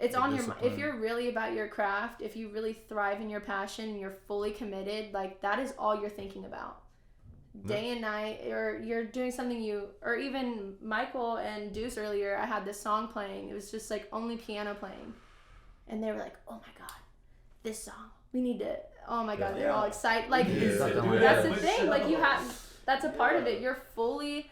it's on your mind. If you're really about your craft, if you really thrive in your passion and you're fully committed, like, that is all you're thinking about. Day and night, or you're doing something or even Michael and Deuce earlier, I had this song playing. It was just like only piano playing. And they were like, oh my God, this song, we need to, oh my God, they're all excited. Like, that's the thing. Like, that's a part of it. You're fully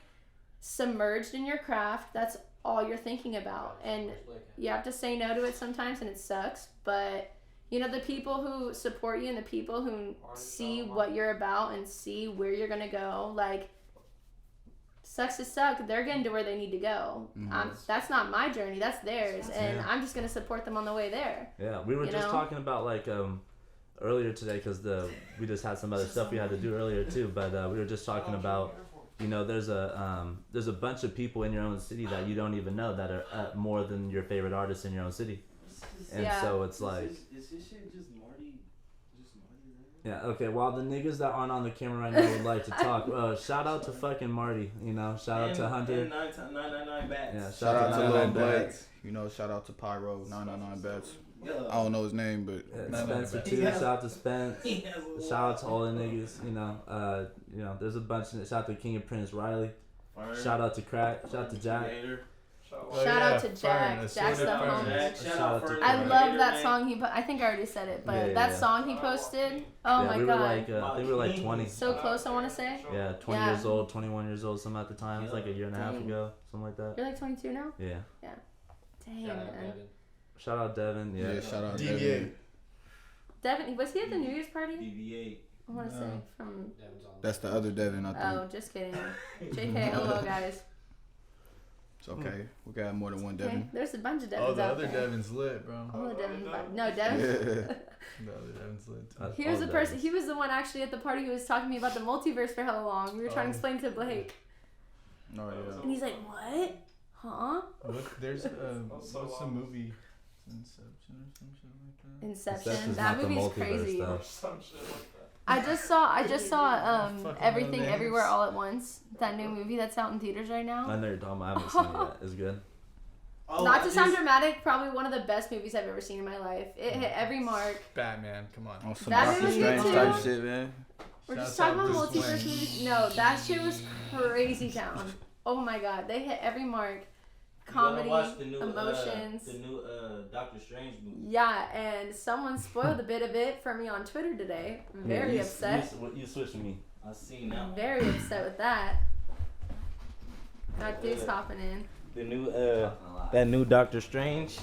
submerged in your craft. That's all you're thinking about. And you have to say no to it sometimes, and it sucks. But, you know, the people who support you and the people who see what you're about and see where you're going to go, like, sucks to suck. They're getting to where they need to go. That's not my journey. That's theirs. And I'm just going to support them on the way there. Yeah, we were just talking about, like, earlier today, because we just had some other stuff we had to do earlier too, but we were just talking about, you know, there's a bunch of people in your own city that you don't even know that are more than your favorite artists in your own city. And so it's like, is his shit just Marty Yeah, okay, while the niggas that aren't on the camera right now would like to talk, shout out to fucking Marty, you know, shout out to Hunter. And 999 bats. Yeah, Shout out to Lil Blake. Bats. You know, shout out to Pyro, 999 Bets. I don't know his name, but Yeah, Spencer too. Shout out to Spence. Shout out to all the niggas. You know, there's a bunch. Shout out to King and Prince Riley. Shout out to Crack. Shout out to Jack. Shout out to Jack. Jack's the homie. Shout out to I love that song he put. I think I already said it, but that song he posted. Oh my we god. Were like, I think we were like 20. So close, I want to say. Yeah, 20 years old, 21 years old, something at the time. It was like a year and a half ago, something like that. You're like 22 now? Yeah. Yeah. Dang, man. Shout out Devin. Yeah, shout out Devin. Devin, was he at the New Year's party? DV8. I want to say from. That's the other Devin, I think. Oh, just kidding. JK, LOL, guys. It's okay. We got more than one Devin. Okay. There's a bunch of Devins Oh, the out other there. Devin's lit, bro. All the Devins. No, Devin. The other Devin's lit too. He was the person. He was the one actually at the party who was talking to me about the multiverse for how long. We were trying to explain to Blake. Oh yeah. And he's like, "What? Huh?" There's what's the movie? Inception or some shit like that. Inception. That movie's crazy. Some shit like that. I just saw Everything Everywhere All at Once. That new movie that's out in theaters right now. I know you're talking about. I haven't seen it yet. It's good. Oh, Not to sound dramatic, probably one of the best movies I've ever seen in my life. It hit every mark. Batman, come on. On some That Doctor movie Strange too? type shit, man. We're just Shouts talking out about Bruce multiverse Wayne. movies. No, that shit was crazy town. Oh my god, they hit every mark. Comedy, emotions. The new Doctor Strange movie. Yeah, and someone spoiled a bit of it for me on Twitter today. Very upset. You switched me. I seen that one. Very upset with that. That dude's hopping in. The new that new Doctor Strange.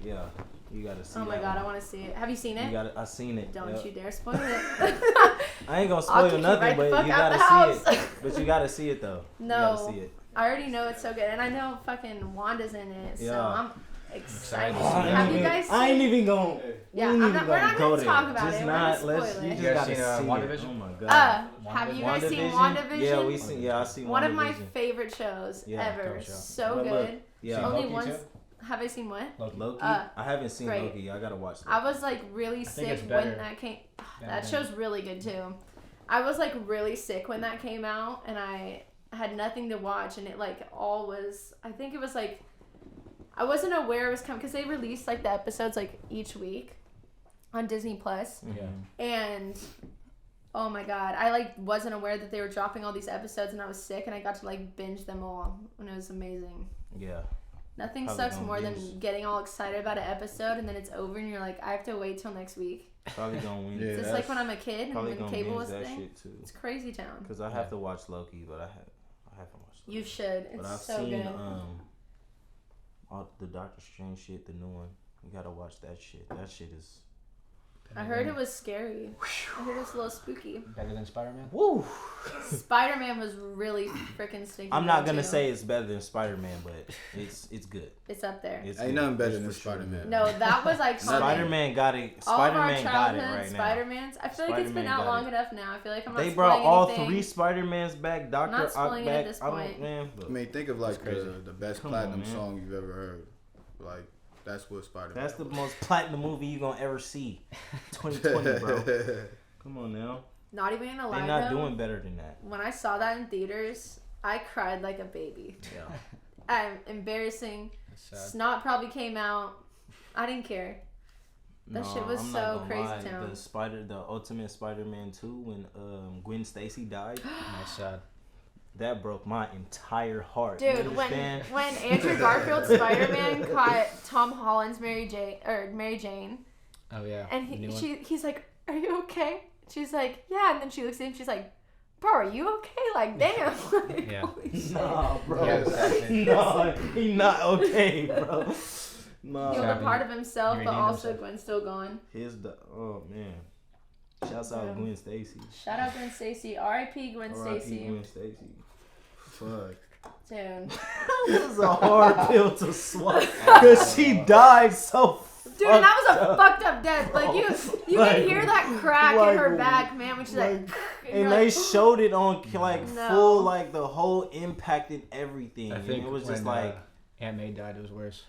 Yeah, you gotta see. Oh my god, I want to see it. Have you seen it? I seen it. Don't you dare spoil it. I ain't gonna I'll spoil kick you nothing, right the but fuck you out gotta the see it. house. But you gotta see it though. No. You gotta see it. I already know it's so good, and I know fucking Wanda's in it, so Yeah. I'm excited. I Have you guys seen? I ain't even gonna. Yeah, we ain't we're even not go gonna there. talk about Just it. not. We're gonna Let's. spoil You it. just You guys gotta seen, see WandaVision? it. Oh my god. Have you guys seen WandaVision? WandaVision? Yeah, we seen. Yeah, I seen One of my WandaVision. favorite shows Yeah, ever. dope show. So But look, good. yeah. Only Loki once. too? Have I seen what? Loki. Uh, I haven't seen great. Loki. I gotta watch. Loki. I was like really think sick it's when better that came. than That the- show's really good too. I was like really sick when that came out, and I had nothing to watch, and it like all was. I think it was like. I wasn't aware it was coming because they released like the episodes like each week on Disney Plus, Yeah. and oh my god, I like wasn't aware that they were dropping all these episodes, and I was sick, and I got to like binge them all, and it was amazing. Yeah. Nothing Probably sucks gonna more than binge. getting all excited about an episode and then it's over and you're like, I have to wait till next week. Probably gonna win. Yeah. It's just like when I'm a kid and Probably when gonna cable binge was a that thing. shit too. It's crazy town. Cause I have to watch Loki, but I haven't watched Loki. You should. It's But I've so seen good. all the Doctor Strange shit, the new one. You gotta watch that shit. That shit is. I heard it was scary. I heard it was a little spooky. Better than Spider-Man? Woo. Spider-Man was really freaking stinky. I'm not good, gonna too. say it's better than Spider-Man, but it's good. It's up there. It's Ain't good. nothing better It's than for sure Spider-Man. good. No, that was iconic. Spider-Man got it. All of our Spider-Man got it childhood right now. Spider-Mans. I feel like it's been Spider-Man out got long it. enough now. I feel like I'm not They brought spoiling all anything. 3 Spider-Mans back. Doctor not Ock spoiling it at back. this I point. don't, man. I mean, think of like It's crazy. the best Come on, platinum man. song you've ever heard. Like that's what Spider-Man. That's the most platinum movie you gonna ever see. 2020, bro. Come on now. Not even gonna lie They're not though, doing better than that. when I saw that in theaters, I cried like a baby. Yeah. Embarrassing. That's sad. Snot probably came out. I didn't care. That shit was I'm so not gonna crazy lie. town. The Ultimate Spider-Man 2 when Gwen Stacy died. That's sad. That broke my entire heart. Dude, You when understand? Andrew Garfield's Spider-Man caught Tom Holland's Mary Jane, Oh yeah. and the new one. he's like, "Are you okay?" She's like, "Yeah," and then she looks at him, she's like, "Bro, are you okay?" Like, damn. Like, Yeah. holy shit. Nah, bro. Yeah, exactly. No, he not okay, bro. Nah. Healed a part of himself, He but redeemed also himself. Gwen's still gone. Oh man. Shouts out Yeah. Gwen Stacy. Shout out Gwen Stacy. R.I.P. Gwen R.I.P. Stacy. Gwen Stacy. Fuck. Dude. This is a hard pill to swallow because she died so. Dude, and that was a fucked up. fucked up death. Like you Like, can hear that crack in her back, man, when she's like, And you're they like, showed it on like No. full, like the whole impact and everything. I and think it was when just like Aunt May died, it was worse.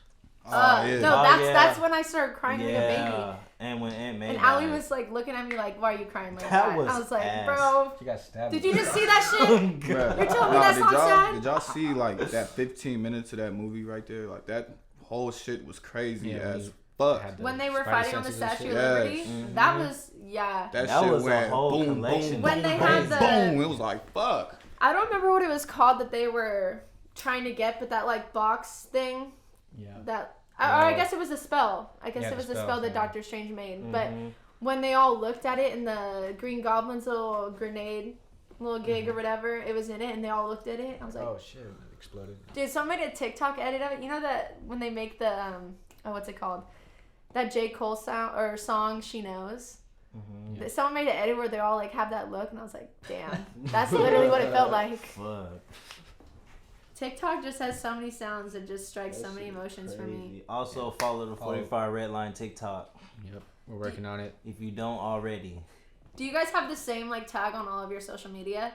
yeah. No, that's when I started crying like a baby. And when Aunt May And died. Allie was like looking at me like, why are you crying like That that? was I was like, ass. bro, She got stabbed. did you just see that shit? Bruh. You're telling me that's did not y'all, sad? did y'all see like that 15 minutes of that movie right there? Like that whole shit was crazy Yeah, as fuck. When they were fighting on the Statue of Yes. Liberty, that was, That That shit was a went whole boom, collection. boom, When boom, they boom, had the- boom. It was like fuck. I don't remember what it was called that they were trying to get, but that like box thing, Yeah. that, or I guess it was a spell. I guess Yeah, it was the a spell, spell that yeah. Doctor Strange made. But when they all looked at it and the Green Goblin's little grenade, little gig or whatever, it was in it, and they all looked at it. I was like, Oh shit! It exploded. dude, someone made a TikTok edit of it. You know that when they make the what's it called? That J. Cole song, She Knows. Yeah. Someone made an edit where they all like have that look, and I was like, damn, that's literally what it felt like. Fuck. TikTok just has so many sounds and just strikes so many emotions for me. Also follow the 45 Redline TikTok Yep. We're working on it. if you don't already. Do you guys have the same like tag on all of your social media?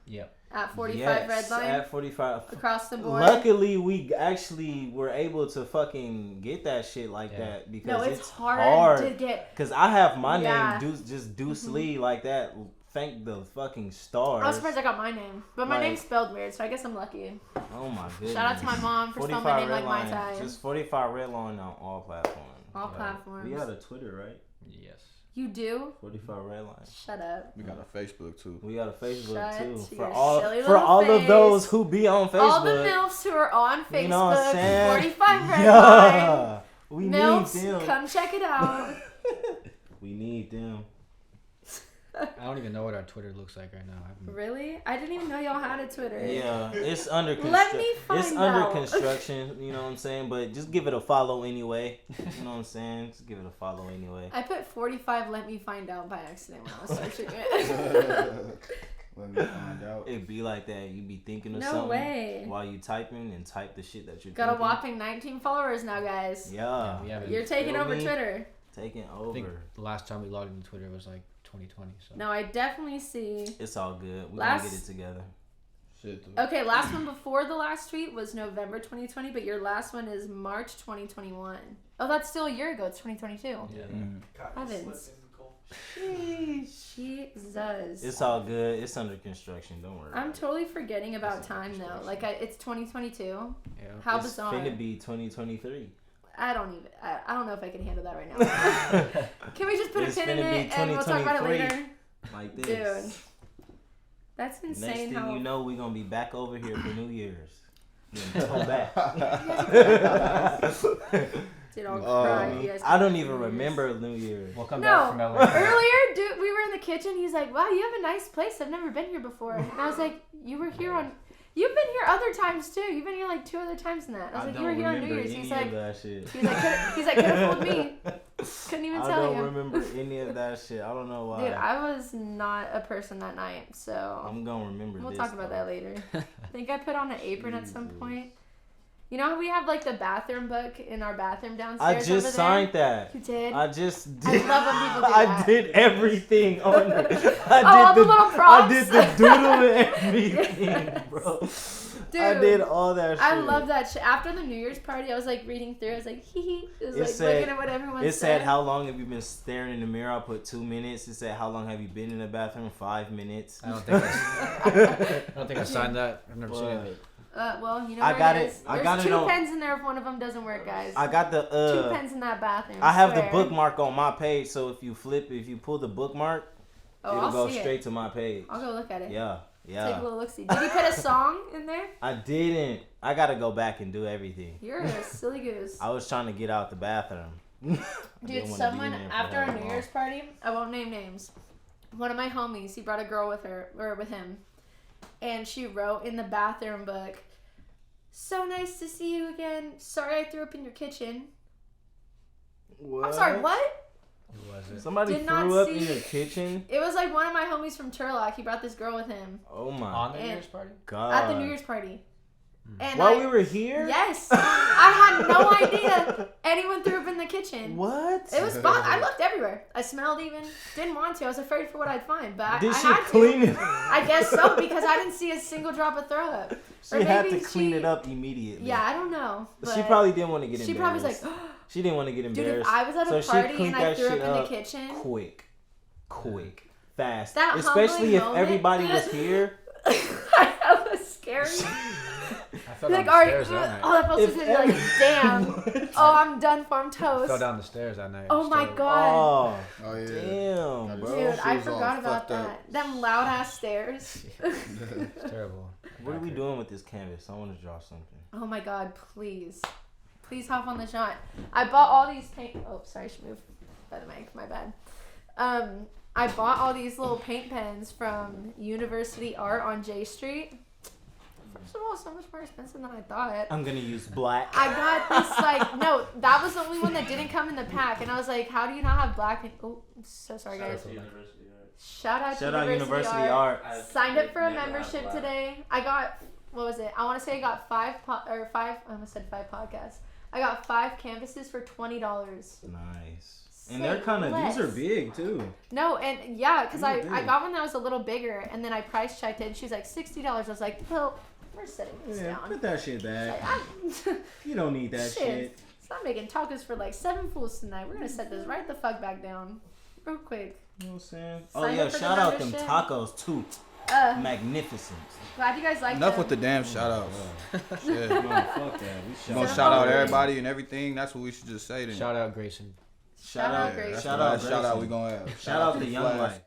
Yep. At 45 Yes, Redline? at 45. Across the board? Luckily, we actually were able to fucking get that shit like that because No, it's hard to get. Because I have my Yeah. name, Deuce Lee, like that. Thank the fucking stars. I was surprised I got my name. But my Like- name's spelled weird, so I guess I'm lucky. Oh my goodness. Shout out to my mom for spelling my name like my time. Just 45 Redline on all platforms. All platforms. We got a Twitter, right? Yes. You do? 45 Redline. Shut up. We got a Facebook too. We got a Facebook Shut too. to For your all silly for little all of face. those who be on Facebook. All the MILFs who are on Facebook, You know what I'm saying? 45 Redline. Yeah. We MILFs, need them. come check it out. We need them. I don't even know what our Twitter looks like right now. Really? I didn't even know y'all had a Twitter. Yeah, it's under Let me find It's under out. construction, you know what I'm saying? But just give it a follow anyway. You know what I'm saying? Just give it a follow anyway. I put 45 let me find out by accident when I was searching it. Let me find out. It'd be like that. You be thinking of No something way. while you typing and type the shit that you're Got a thinking. whopping 19 followers now, guys. Yeah. we haven't. You're taking Feel over me? Twitter. Taking I over. think the last time we logged into Twitter was like 2020. So. No, I definitely see. It's all good. We're Last- gonna get it together. Shit. Okay, last one before the last tweet was November 2020, but your last one is March 2021. Oh, that's still a year ago. It's 2022. Yeah. Heavens. Jesus. It's all good. It's under construction. Don't worry. I'm totally forgetting about time though. Like it's 2022. Yeah. How it's bizarre. finna be 2023. I don't know if I can handle that right now. Can we just put It's a pin in finna be it and we'll talk about it 2023. later? Like this. Dude. That's Next insane thing how you know, we're gonna be back over here for New Year's. Come back. Dude, I'll cry. if you guys I don't come even to New Year's. remember New Year's. We'll come No, back from LA. earlier, dude, we were in the kitchen. He's like, "Wow, you have a nice place. I've never been here before." And I was like, "You were here on. You've been here other times too. You've been here like 2 other times than that." I was like, "You were here on New Year's." He's like, that shit. "He's like, could have fooled me. Couldn't even I tell don't you." remember any of that shit. I don't know why. Dude, I was not a person that night, so I'm gonna remember we'll this. talk about that later. I think I put on an apron at some point. You know how we have like the bathroom book in our bathroom downstairs? I over just there? signed that. You did? I just did. I love when people do I that. did everything on it. all the little prompts? I did the doodle and everything, bro. Dude, I did all that shit. I love that shit. After the New Year's party, I was like reading through. I was like, hee hee. It was It like said- looking at what everyone It said. said, how long have you been staring in the mirror? I put 2 minutes. It said, how long have you been in the bathroom? 5 minutes. I don't think I signed that. I've never seen it. Well, you know I where got it it. is. I There's got it 2 on- pens in there if one of them doesn't work, guys. I got the 2 pens in that bathroom. I have swear. the bookmark on my page, so if you pull the bookmark, it'll I'll go see straight it. to my page. I'll go look at it. Yeah, Take a yeah. little look see. Did you put a song in there? I didn't. I gotta go back and do everything. You're a silly goose. I was trying to get out the bathroom. Dude, Didn't wanna be someone in there for after hella our New long. Year's party, I won't name names. One of my homies, he brought a girl with her or with him, and she wrote in the bathroom book, "So nice to see you again. Sorry I threw up in your kitchen." What? I'm sorry, what? Who was it? Somebody Did not threw up in see- your kitchen? It was like one of my homies from Turlock. He brought this girl with him Oh my On the New And- Year's party? god. at the New Year's party. And While we were here? Yes. I had no idea anyone threw up in the kitchen. What? It was fun. I looked everywhere. I smelled even. Didn't want to. I was afraid for what I'd find. But Did I she had clean to. it? I guess so, because I didn't see a single drop of throw up. She had to clean it up immediately. Yeah, I don't know. She probably didn't want to get embarrassed. She probably was like, she didn't want to get embarrassed. dude, if I was at a so party and I threw up in the kitchen. Quick. Fast. That especially if moment, everybody was here. That was scary. I fell like, down the stairs that night. oh, that felt so good. Like, damn. Oh, I'm done for. I'm toast. Fell down the stairs that night. Oh my god. Oh yeah. Damn, bro. Dude, I forgot about that. Them loud ass stairs. It's terrible. What are we doing with this canvas? I want to draw something. Oh my god, please. Please hop on the shot. I bought all these paint. Oh, sorry, I should move by the mic. My bad. I bought all these little paint pens from University Art on J Street. First of all, so much more expensive than I thought. I'm gonna use black. I got this no, that was the only one that didn't come in the pack, and I was like, how do you not have black? Oh, I'm so sorry, guys. Shout out to University Art. Signed up for a membership today. I got, what was it? I want to say I got five. I almost said 5 podcasts. I got 5 canvases for $20. Nice. And they're kind of, these are big too. No, and yeah, because I got one that was a little bigger, and then I price checked it, and she was like $60. I was like, well, we're setting this down. Put that shit back. Like, you don't need that shit. Stop making tacos for like 7 fools tonight. We're gonna set this right the fuck back down, real quick. You know what I'm saying? Sign Oh up for yeah, shout the out them membership. tacos too. Magnificent. Glad you guys like Enough them. with the damn shout outs. Shit. No, fuck that. We gonna shout out everybody and everything. That's what we should just say then. Shout out Grayson. Shout out Grayson. Shout out Shout out we gonna have. Shout out the Young Life.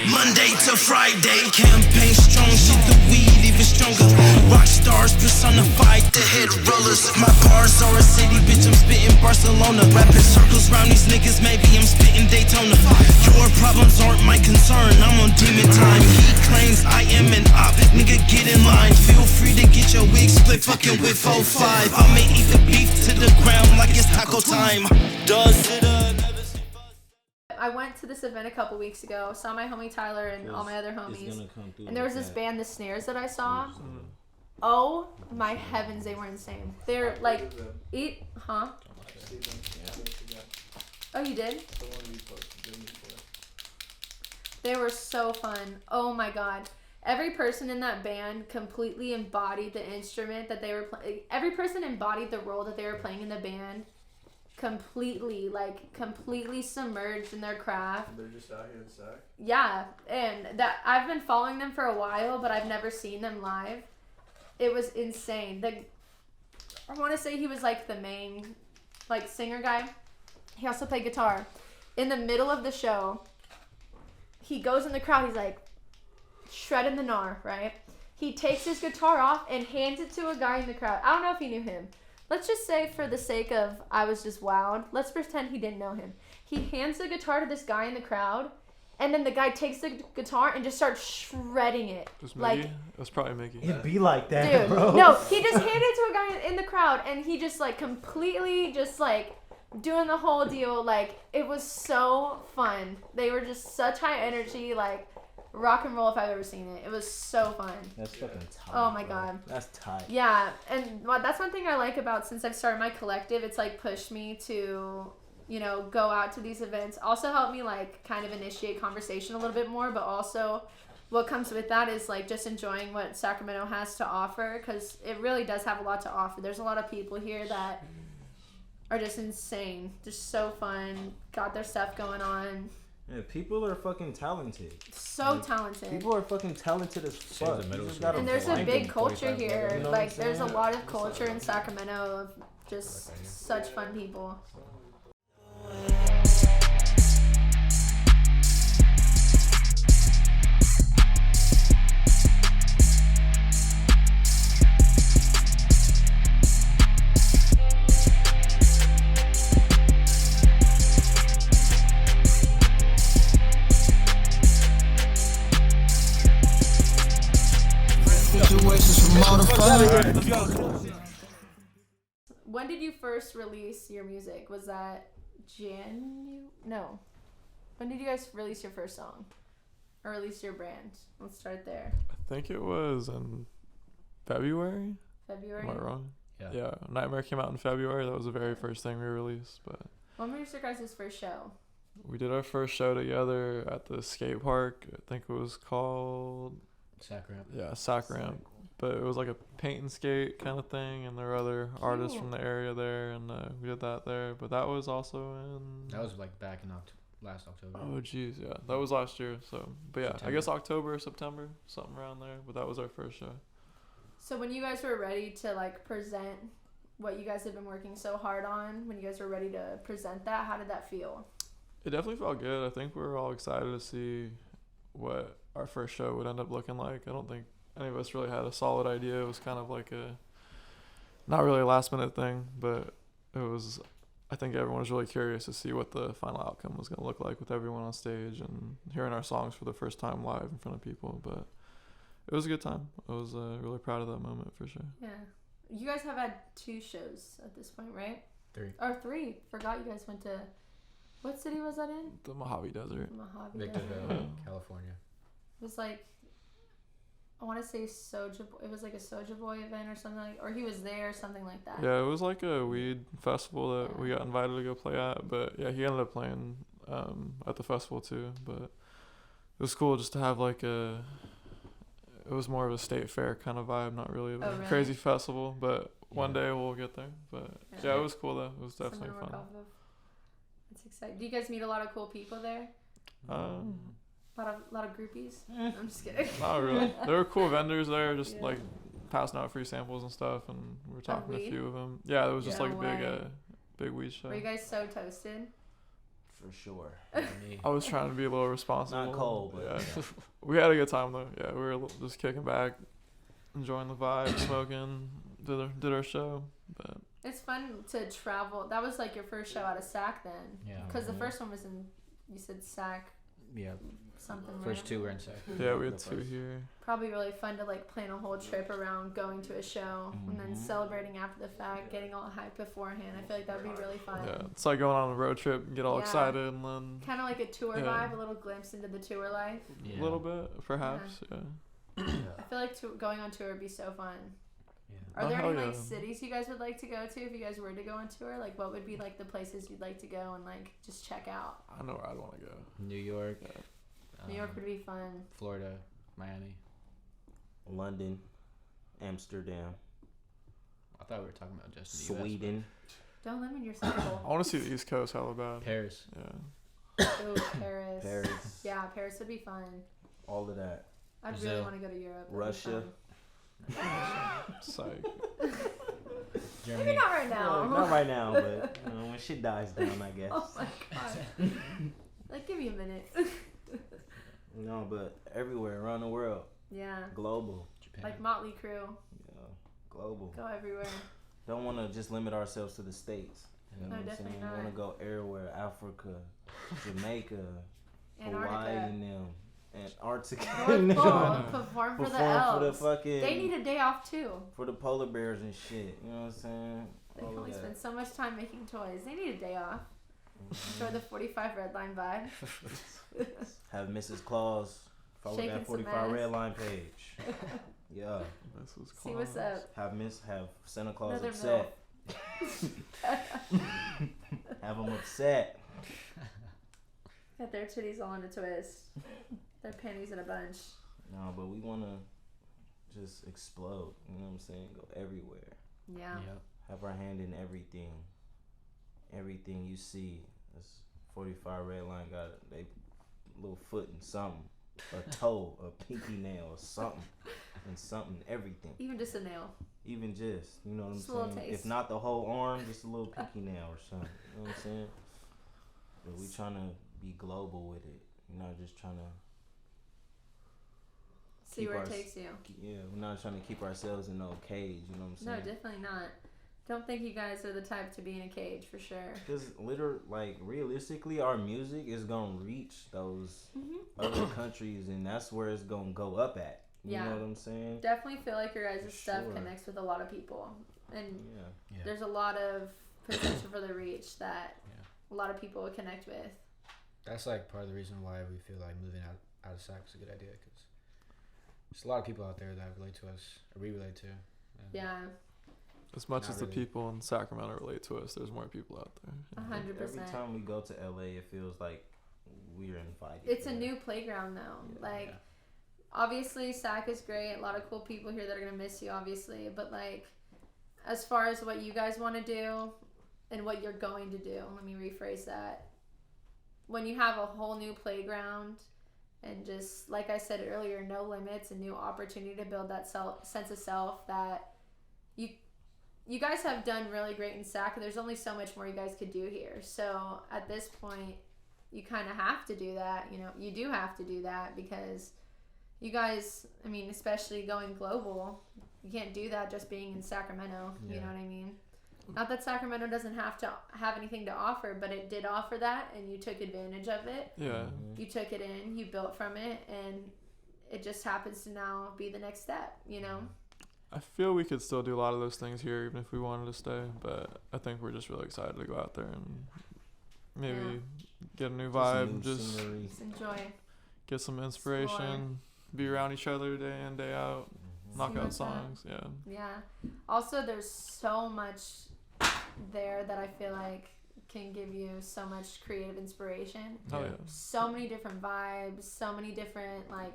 Monday to Friday, campaign strong, shit the weed even stronger. Rock stars personified, the head rollers. My bars are a city, bitch, I'm spitting Barcelona. Rapping circles round these niggas, maybe I'm spitting Daytona. Your problems aren't my concern, I'm on demon time. He claims I am an op, nigga get in line. Feel free to get your wig split fucking with 4-5. I may eat the beef to the ground like it's taco time. Does it I went to this event a couple weeks ago, saw my homie Tyler and all my other homies, and there was this band, The Snares, that I saw. Oh my heavens, they were insane. They're like, huh? Oh, you did? They were so fun. Oh my god. Every person in that band completely embodied the instrument that they were playing. Every person embodied the role that they were playing in the band. Completely submerged in their craft. They're just out here in Sac. Yeah, and that I've been following them for a while, but I've never seen them live. It was insane. I want to say he was like the main, like, singer guy. He also played guitar. In the middle of the show, he goes in the crowd. He's like shredding the gnar, right? He takes his guitar off and hands it to a guy in the crowd. I don't know if he knew him. Let's just say, for the sake of I was just wowed, let's pretend he didn't know him. He hands the guitar to this guy in the crowd, and then the guy takes the guitar and just starts shredding it. Just like, Mickey? That's probably Mickey. It'd be like that, dude, bro. no, he just handed it to a guy in the crowd, and he just like completely just like doing the whole deal. Like, it was so fun. They were just such high energy, like rock and roll if I've ever seen it. It was so fun. That's fucking tight. Oh my god. That's tight. Yeah, and that's one thing I like about, since I've started my collective, it's like pushed me to, you know, go out to these events. Also helped me like kind of initiate conversation a little bit more, but also what comes with that is like just enjoying what Sacramento has to offer, because it really does have a lot to offer. There's a lot of people here that are just insane, just so fun, got their stuff going on. Yeah, people are fucking talented. So talented. People are fucking talented as fuck. And there's a big culture here. You know like, there's a lot of culture in Sacramento of just such fun people. When did you first release your music? Was that No. When did you guys release your first song? Or release your brand? Let's start there. I think it was in February. February? Am I wrong? Yeah. Yeah, Nightmare came out in February. That was the very first thing we released. But When was your guys' first show? we did our first show together at the skate park. I think it was called Sacramento. Yeah, Sacramento. But it was like a paint and skate kind of thing, and there were other artists from the area there, and we did that there. But that was also in... That was like back in last October. Oh, jeez, yeah. That was last year, so... But yeah, I guess October or September, something around there. But that was our first show. So when you guys were ready to, like, present what you guys have been working so hard on, when you guys were ready to present that, how did that feel? It definitely felt good. I think we were all excited to see what our first show would end up looking like. I don't think any of us really had a solid idea. It was kind of like not really a last minute thing, but it was, I think everyone was really curious to see what the final outcome was going to look like with everyone on stage and hearing our songs for the first time live in front of people. But it was a good time. I was really proud of that moment for sure. Yeah. You guys have had 2 shows at this point, right? 3. Or 3. Forgot you guys went to... What city was that in? The Mojave Desert. Mojave Victorville, Desert. California. It was like... I want to say Soulja Boy. It was like a Soulja Boy event or something like... Or he was there or something like that. Yeah, it was like a weed festival that we got invited to go play at. But yeah, he ended up playing at the festival too. But it was cool just to have like a... It was more of a state fair kind of vibe, not really a crazy festival. But one day we'll get there. But yeah, it was cool though. It was definitely fun. That's exciting. Do you guys meet a lot of cool people there? A lot of groupies? I'm just kidding. Not really. There were cool vendors there, just like passing out free samples and stuff, and we were talking to a few of them. Yeah, it was just like a big weed show. Were you guys so toasted? For sure. I was trying to be a little responsible. Not cold, but yeah. We had a good time though. Yeah, we were just kicking back, enjoying the vibe, smoking, did our show. But it's fun to travel. That was like your first show out of Sac then. Yeah. Because the first one was in, you said Sac. Yeah. Something. First 2 were in Sac. Yeah, we had 2 here. Probably really fun to like plan a whole trip around going to a show and then celebrating after the fact, getting all hyped beforehand. I feel like that would be really fun. Yeah, it's like going on a road trip and get all excited and then... Kind of like a tour vibe, a little glimpse into the tour life. Yeah. A little bit, perhaps, yeah. I feel like going on tour would be so fun. Yeah. Are there any like cities you guys would like to go to if you guys were to go on tour? Like what would be like the places you'd like to go and like just check out? I know where I'd want to go. New York. New York would be fun. Florida, Miami. London, Amsterdam. I thought we were talking about just Sweden. Don't limit yourself. I want to see the East Coast hella bad. Paris. Yeah. Oh, Paris. Paris. Yeah, Paris would be fun. All of that. I'd really want to go to Europe. Russia. Psych. Maybe not right now. Not right now, but when shit dies down, I guess. Oh my god. Like, give me a minute. No, but everywhere around the world. Yeah. Global. Japan. Like Motley Crue. Yeah. Global. Go everywhere. Don't want to just limit ourselves to the States. You know what I'm definitely saying? not. Want to go everywhere. Africa, Jamaica, Antarctica. Hawaii and them. Antarctica. North Pole. Perform for the elves. For the fucking, they need a day off too. For the polar bears and shit. You know what I'm saying? They can only spend so much time making toys. They need a day off. Enjoy the 45 Redline vibe. Have Mrs. Claus follow Shaking that 45 Redline page. Yeah. Mrs. Claus. See what's up. Have Santa Claus Another upset. Have them upset. Got their titties all in a twist. Their panties in a bunch. No, but we want to just explode. You know what I'm saying? Go everywhere. Yeah. Yep. Have our hand in everything. Everything you see. This 45 Redline got a little foot in something. A toe, a pinky nail, or something. And something, everything. Even just a nail. Even just, you know what I'm Just a little saying? taste. If not the whole arm, just a little pinky nail or something. You know what I'm saying? But we trying to be global with it. We're not just trying to See where it takes you. Yeah, we're not trying to keep ourselves in no cage, you know what I'm saying? No, definitely not. Don't think you guys are the type to be in a cage for sure. Because realistically, our music is gonna reach those other countries, and that's where it's gonna go up at. You know what I'm saying? Definitely feel like your guys' stuff sure. connects with a lot of people, and Yeah. there's a lot of potential for the reach that a lot of people would connect with. That's like part of the reason why we feel like moving out of Sac is a good idea, because there's a lot of people out there that relate to us, or we relate to. Yeah. As much Not as the really. people in Sacramento relate to us, there's more people out there. 100%. Every time we go to LA, it feels like we're invited. It's a there. new playground though. Yeah. Like, obviously, SAC is great. A lot of cool people here that are gonna miss you, obviously. But like, as far as what you guys want to do and what you're going to do, let me rephrase that. When you have a whole new playground and just like I said earlier, no limits, a new opportunity to build that sense of self that you guys have done really great in SAC. There's only so much more you guys could do here. So at this point, you kind of have to do that. You know, you do have to do that because you guys, I mean, especially going global, you can't do that just being in Sacramento. Yeah. You know what I mean? Not that Sacramento doesn't have to have anything to offer, but it did offer that, and you took advantage of it. Yeah. You took it in, you built from it, and it just happens to now be the next step, you know? I feel we could still do a lot of those things here even if we wanted to stay, but I think we're just really excited to go out there and maybe get a new vibe, just enjoy, get some inspiration, be around each other day in, day out, knock out songs. Yeah. Also, there's so much there that I feel like can give you so much creative inspiration. Oh yeah. So many different vibes, so many different like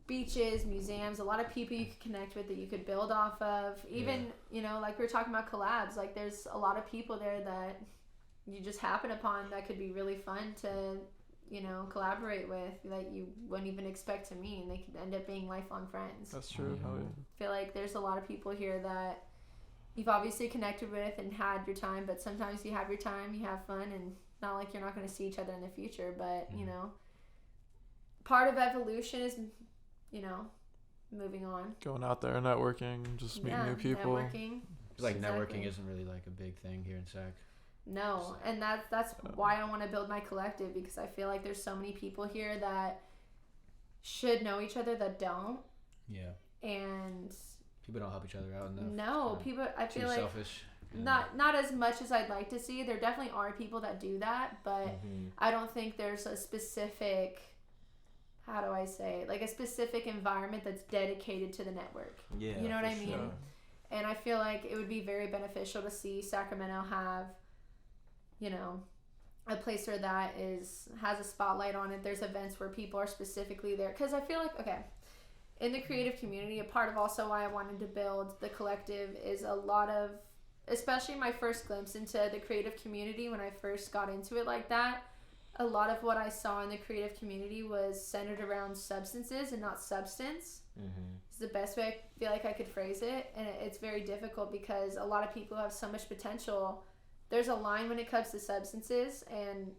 beaches, museums, a lot of people you could connect with that you could build off of. Even, you know, like we were talking about collabs, like there's a lot of people there that you just happen upon that could be really fun to, you know, collaborate with that you wouldn't even expect to meet, and they could end up being lifelong friends. That's true. Hell yeah. I feel like there's a lot of people here that you've obviously connected with and had your time, but sometimes you have your time, you have fun, and not like you're not going to see each other in the future, but you know, part of evolution is, you know, moving on, going out there, networking, just meeting new people. Networking. Like Exactly. networking isn't really like a big thing here in SAC. No, and that's why I want to build my collective, because I feel like there's so many people here that should know each other that don't. Yeah. And people don't help each other out enough. No, people. I feel like selfish. Not as much as I'd like to see. There definitely are people that do that, but I don't think there's a specific. How do I say? Like a specific environment that's dedicated to the network. Yeah. You know what I mean? Sure. And I feel like it would be very beneficial to see Sacramento have, you know, a place where that has a spotlight on it. There's events where people are specifically there. Because I feel like, okay, in the creative community, a part of also why I wanted to build the collective is a lot of, especially my first glimpse into the creative community when I first got into it like that, a lot of what I saw in the creative community was centered around substances and not substance. It's the best way I feel like I could phrase it, and it's very difficult because a lot of people have so much potential. There's a line when it comes to substances, and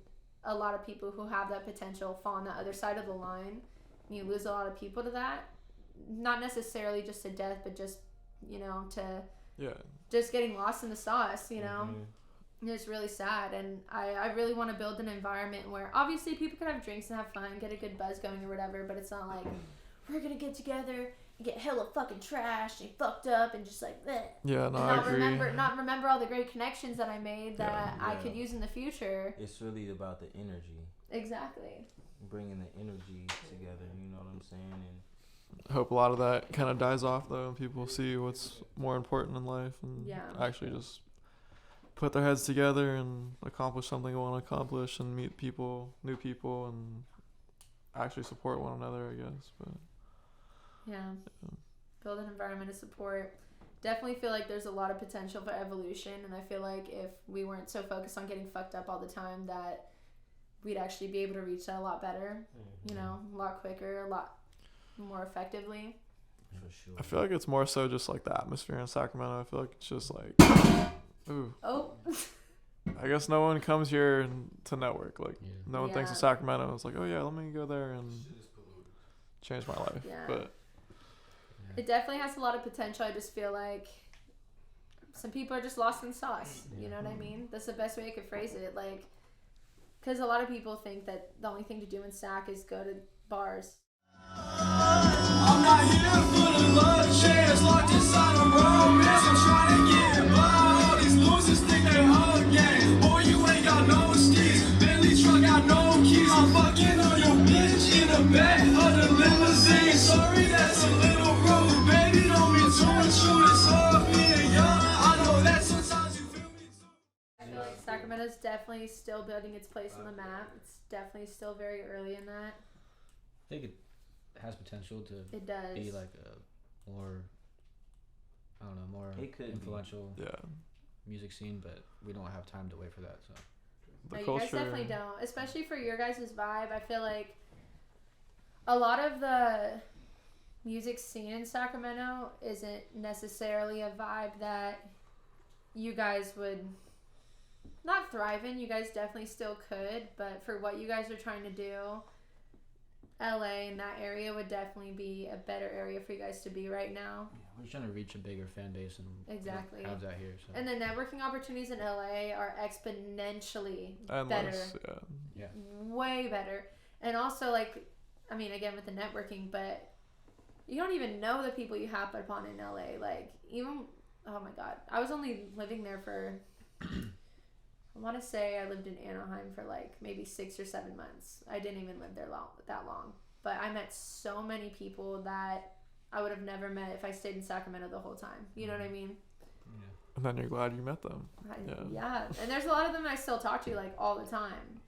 a lot of people who have that potential fall on the other side of the line, and you lose a lot of people to that. Not necessarily just to death, but just, you know, to just getting lost in the sauce, you know. And it's really sad, and I really want to build an environment where obviously people can have drinks and have fun, get a good buzz going or whatever, but it's not like we're gonna get together and get hella fucking trashed and fucked up and just like bleh. Yeah, no, and I agree. not remember all the great connections that I made that I could use in the future. It's really about the energy. Exactly. Bringing the energy together, you know what I'm saying? And I hope a lot of that kind of dies off though, and people see what's more important in life and actually just put their heads together and accomplish something they want to accomplish and meet people, new people, and actually support one another, I guess. But build an environment of support. Definitely feel like there's a lot of potential for evolution, and I feel like if we weren't so focused on getting fucked up all the time, that we'd actually be able to reach that a lot better, you know, a lot quicker, a lot more effectively. For sure. I feel like it's more so just like the atmosphere in Sacramento. I feel like it's just like, ooh. Oh. I guess no one comes here to network. Like, no one thinks of Sacramento. It's like, oh yeah, let me go there and change my life. Yeah. But it definitely has a lot of potential. I just feel like some people are just lost in the sauce. You know what I mean? That's the best way I could phrase it. Like, because a lot of people think that the only thing to do in Sac is go to bars. I'm not here for the love chance, locked inside a romance. I'm trying to get by. All these losers think they hug game. Boy, you ain't got no skis. Bentley truck got no keys. I'm fucking on your bitch in the back of the limousine. Sorry, that's a little rude. Baby, don't be torn. Sacramento's definitely still building its place on the map. It's definitely still very early in that. I think it has potential to It does. be like a more, I don't know, more It could influential Yeah. music scene, but we don't have time to wait for that. So The No, culture. you guys definitely don't. Especially for your guys' vibe. I feel like a lot of the music scene in Sacramento isn't necessarily a vibe that you guys would not thrive in. You guys definitely still could, but for what you guys are trying to do, LA and that area would definitely be a better area for you guys to be right now. yeah, we're trying to reach a bigger fan base and Exactly. have that here. So And the networking opportunities in LA are exponentially Endless, better. yeah. Way better. And also, like, I mean, again, with the networking, but you don't even know the people you happen upon in LA. Like, even, oh my God, I was only living there for, I want to say I lived in Anaheim for like maybe 6 or 7 months. I didn't even live there that long. But I met so many people that I would have never met if I stayed in Sacramento the whole time. You know what I mean? And then you're glad you met them. Yeah. And there's a lot of them I still talk to like all the time.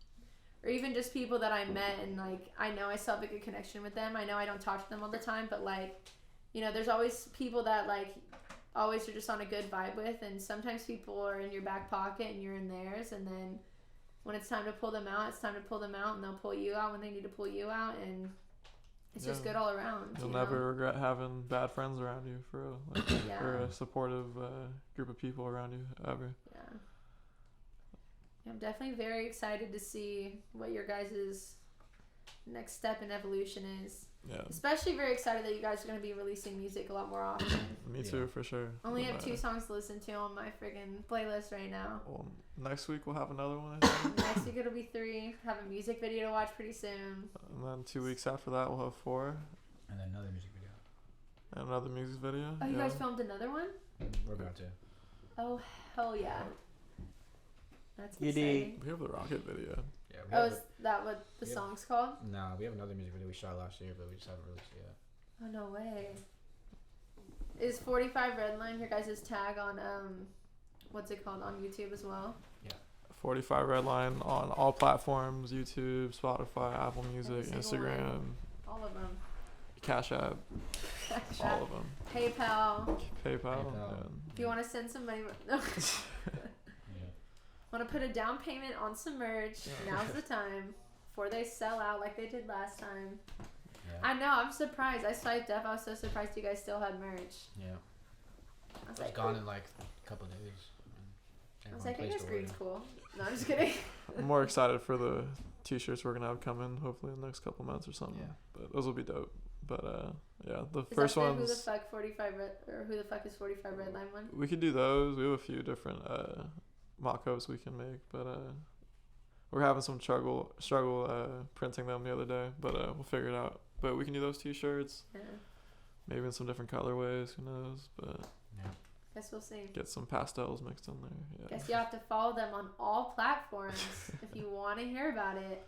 Or even just people that I met and like I know I still have a good connection with them. I know I don't talk to them all the time, but like, you know, there's always people that like always are just on a good vibe with, and sometimes people are in your back pocket and you're in theirs, and then when it's time to pull them out, it's time to pull them out, and they'll pull you out when they need to pull you out, and it's just good all around. You'll you know? never regret having bad friends around you for real. Like, Yeah. or a supportive group of people around you ever. Yeah. I'm definitely very excited to see what your guys' next step in evolution is. Yeah. Especially very excited that you guys are going to be releasing music a lot more often. Me too, for sure. Only have 2 songs to listen to on my friggin' playlist right now. Well, next week we'll have another one, I think. Next week it'll be 3. Have a music video to watch pretty soon. And then 2 weeks after that we'll have 4. and then another music video. And another music video. Oh, you yeah. guys filmed another one? We're about to. Oh, hell yeah. That's You exciting. We have the Rocket video. Yeah. Oh, is that what the song's called? No, we have another music video we shot last year, but we just haven't released it yet. Oh, no way. Is 45 Redline your guys' tag on, what's it called, on YouTube as well? 45 Redline on all platforms: YouTube, Spotify, Apple Music, Every single Instagram, one. All of them. Cash App, all of them. PayPal. PayPal. If you want to send some money. No. Want to put a down payment on some merch, now's the time, before they sell out like they did last time. Yeah. I know, I'm surprised. I swiped up, I was so surprised you guys still had merch. Yeah. I was It's like, gone in like a couple of days. I was like, I guess green's cool. No, I'm just kidding. I'm more excited for the t-shirts we're gonna have coming hopefully in the next couple months or something. Yeah. But those will be dope. But yeah, the Is first that the one's Who the Fuck 45 Red, or Who the Fuck is 45 Redline one? we could do those. We have a few different mock-ups we can make, but we're having some struggle printing them the other day, but we'll figure it out. But we can do those t-shirts, Yeah. maybe in some different colorways, who knows, but Guess we'll see. get some pastels mixed in there. Yeah. Guess you have to follow them on all platforms if you want to hear about it.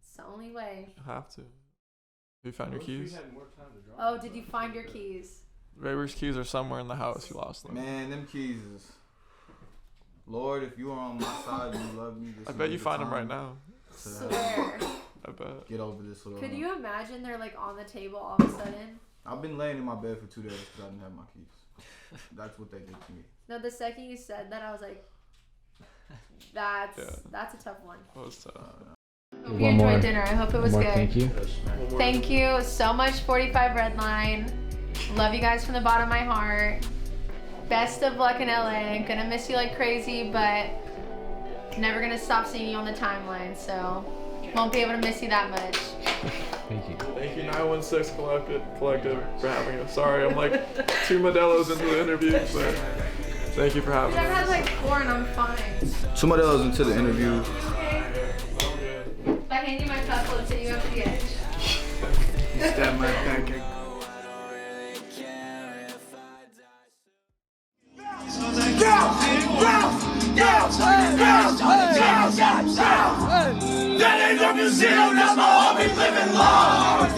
It's the only way. You have to. You found your keys? Oh, did you find your keys? Rayber's keys are somewhere in the house. You lost them. Man, them keys is. Lord, if you are on my side, you love me. I bet you find them right now. Swear. I bet. Get over this little. Could you imagine they're like on the table all of a sudden? I've been laying in my bed for 2 days because I didn't have my keys. That's what they did to me. No, the second you said that, I was like, that's a tough one. That was tough. Hope you enjoyed dinner. I hope it was good. Thank you. Thank you so much, 45 Redline. Love you guys from the bottom of my heart. Best of luck in LA. Gonna miss you like crazy, but never gonna stop seeing you on the timeline, so won't be able to miss you that much. Thank you. Thank you, 916 Collective, for having us. Sorry, I'm like 2 Modelo's into the interview, but thank you for having I've had us. like 4 and I'm fine. Somebody else into the interview. Okay. If I hand you my cup, will it take you up to the edge? Stab my pancake. That ain't no museum, that's my homie living long.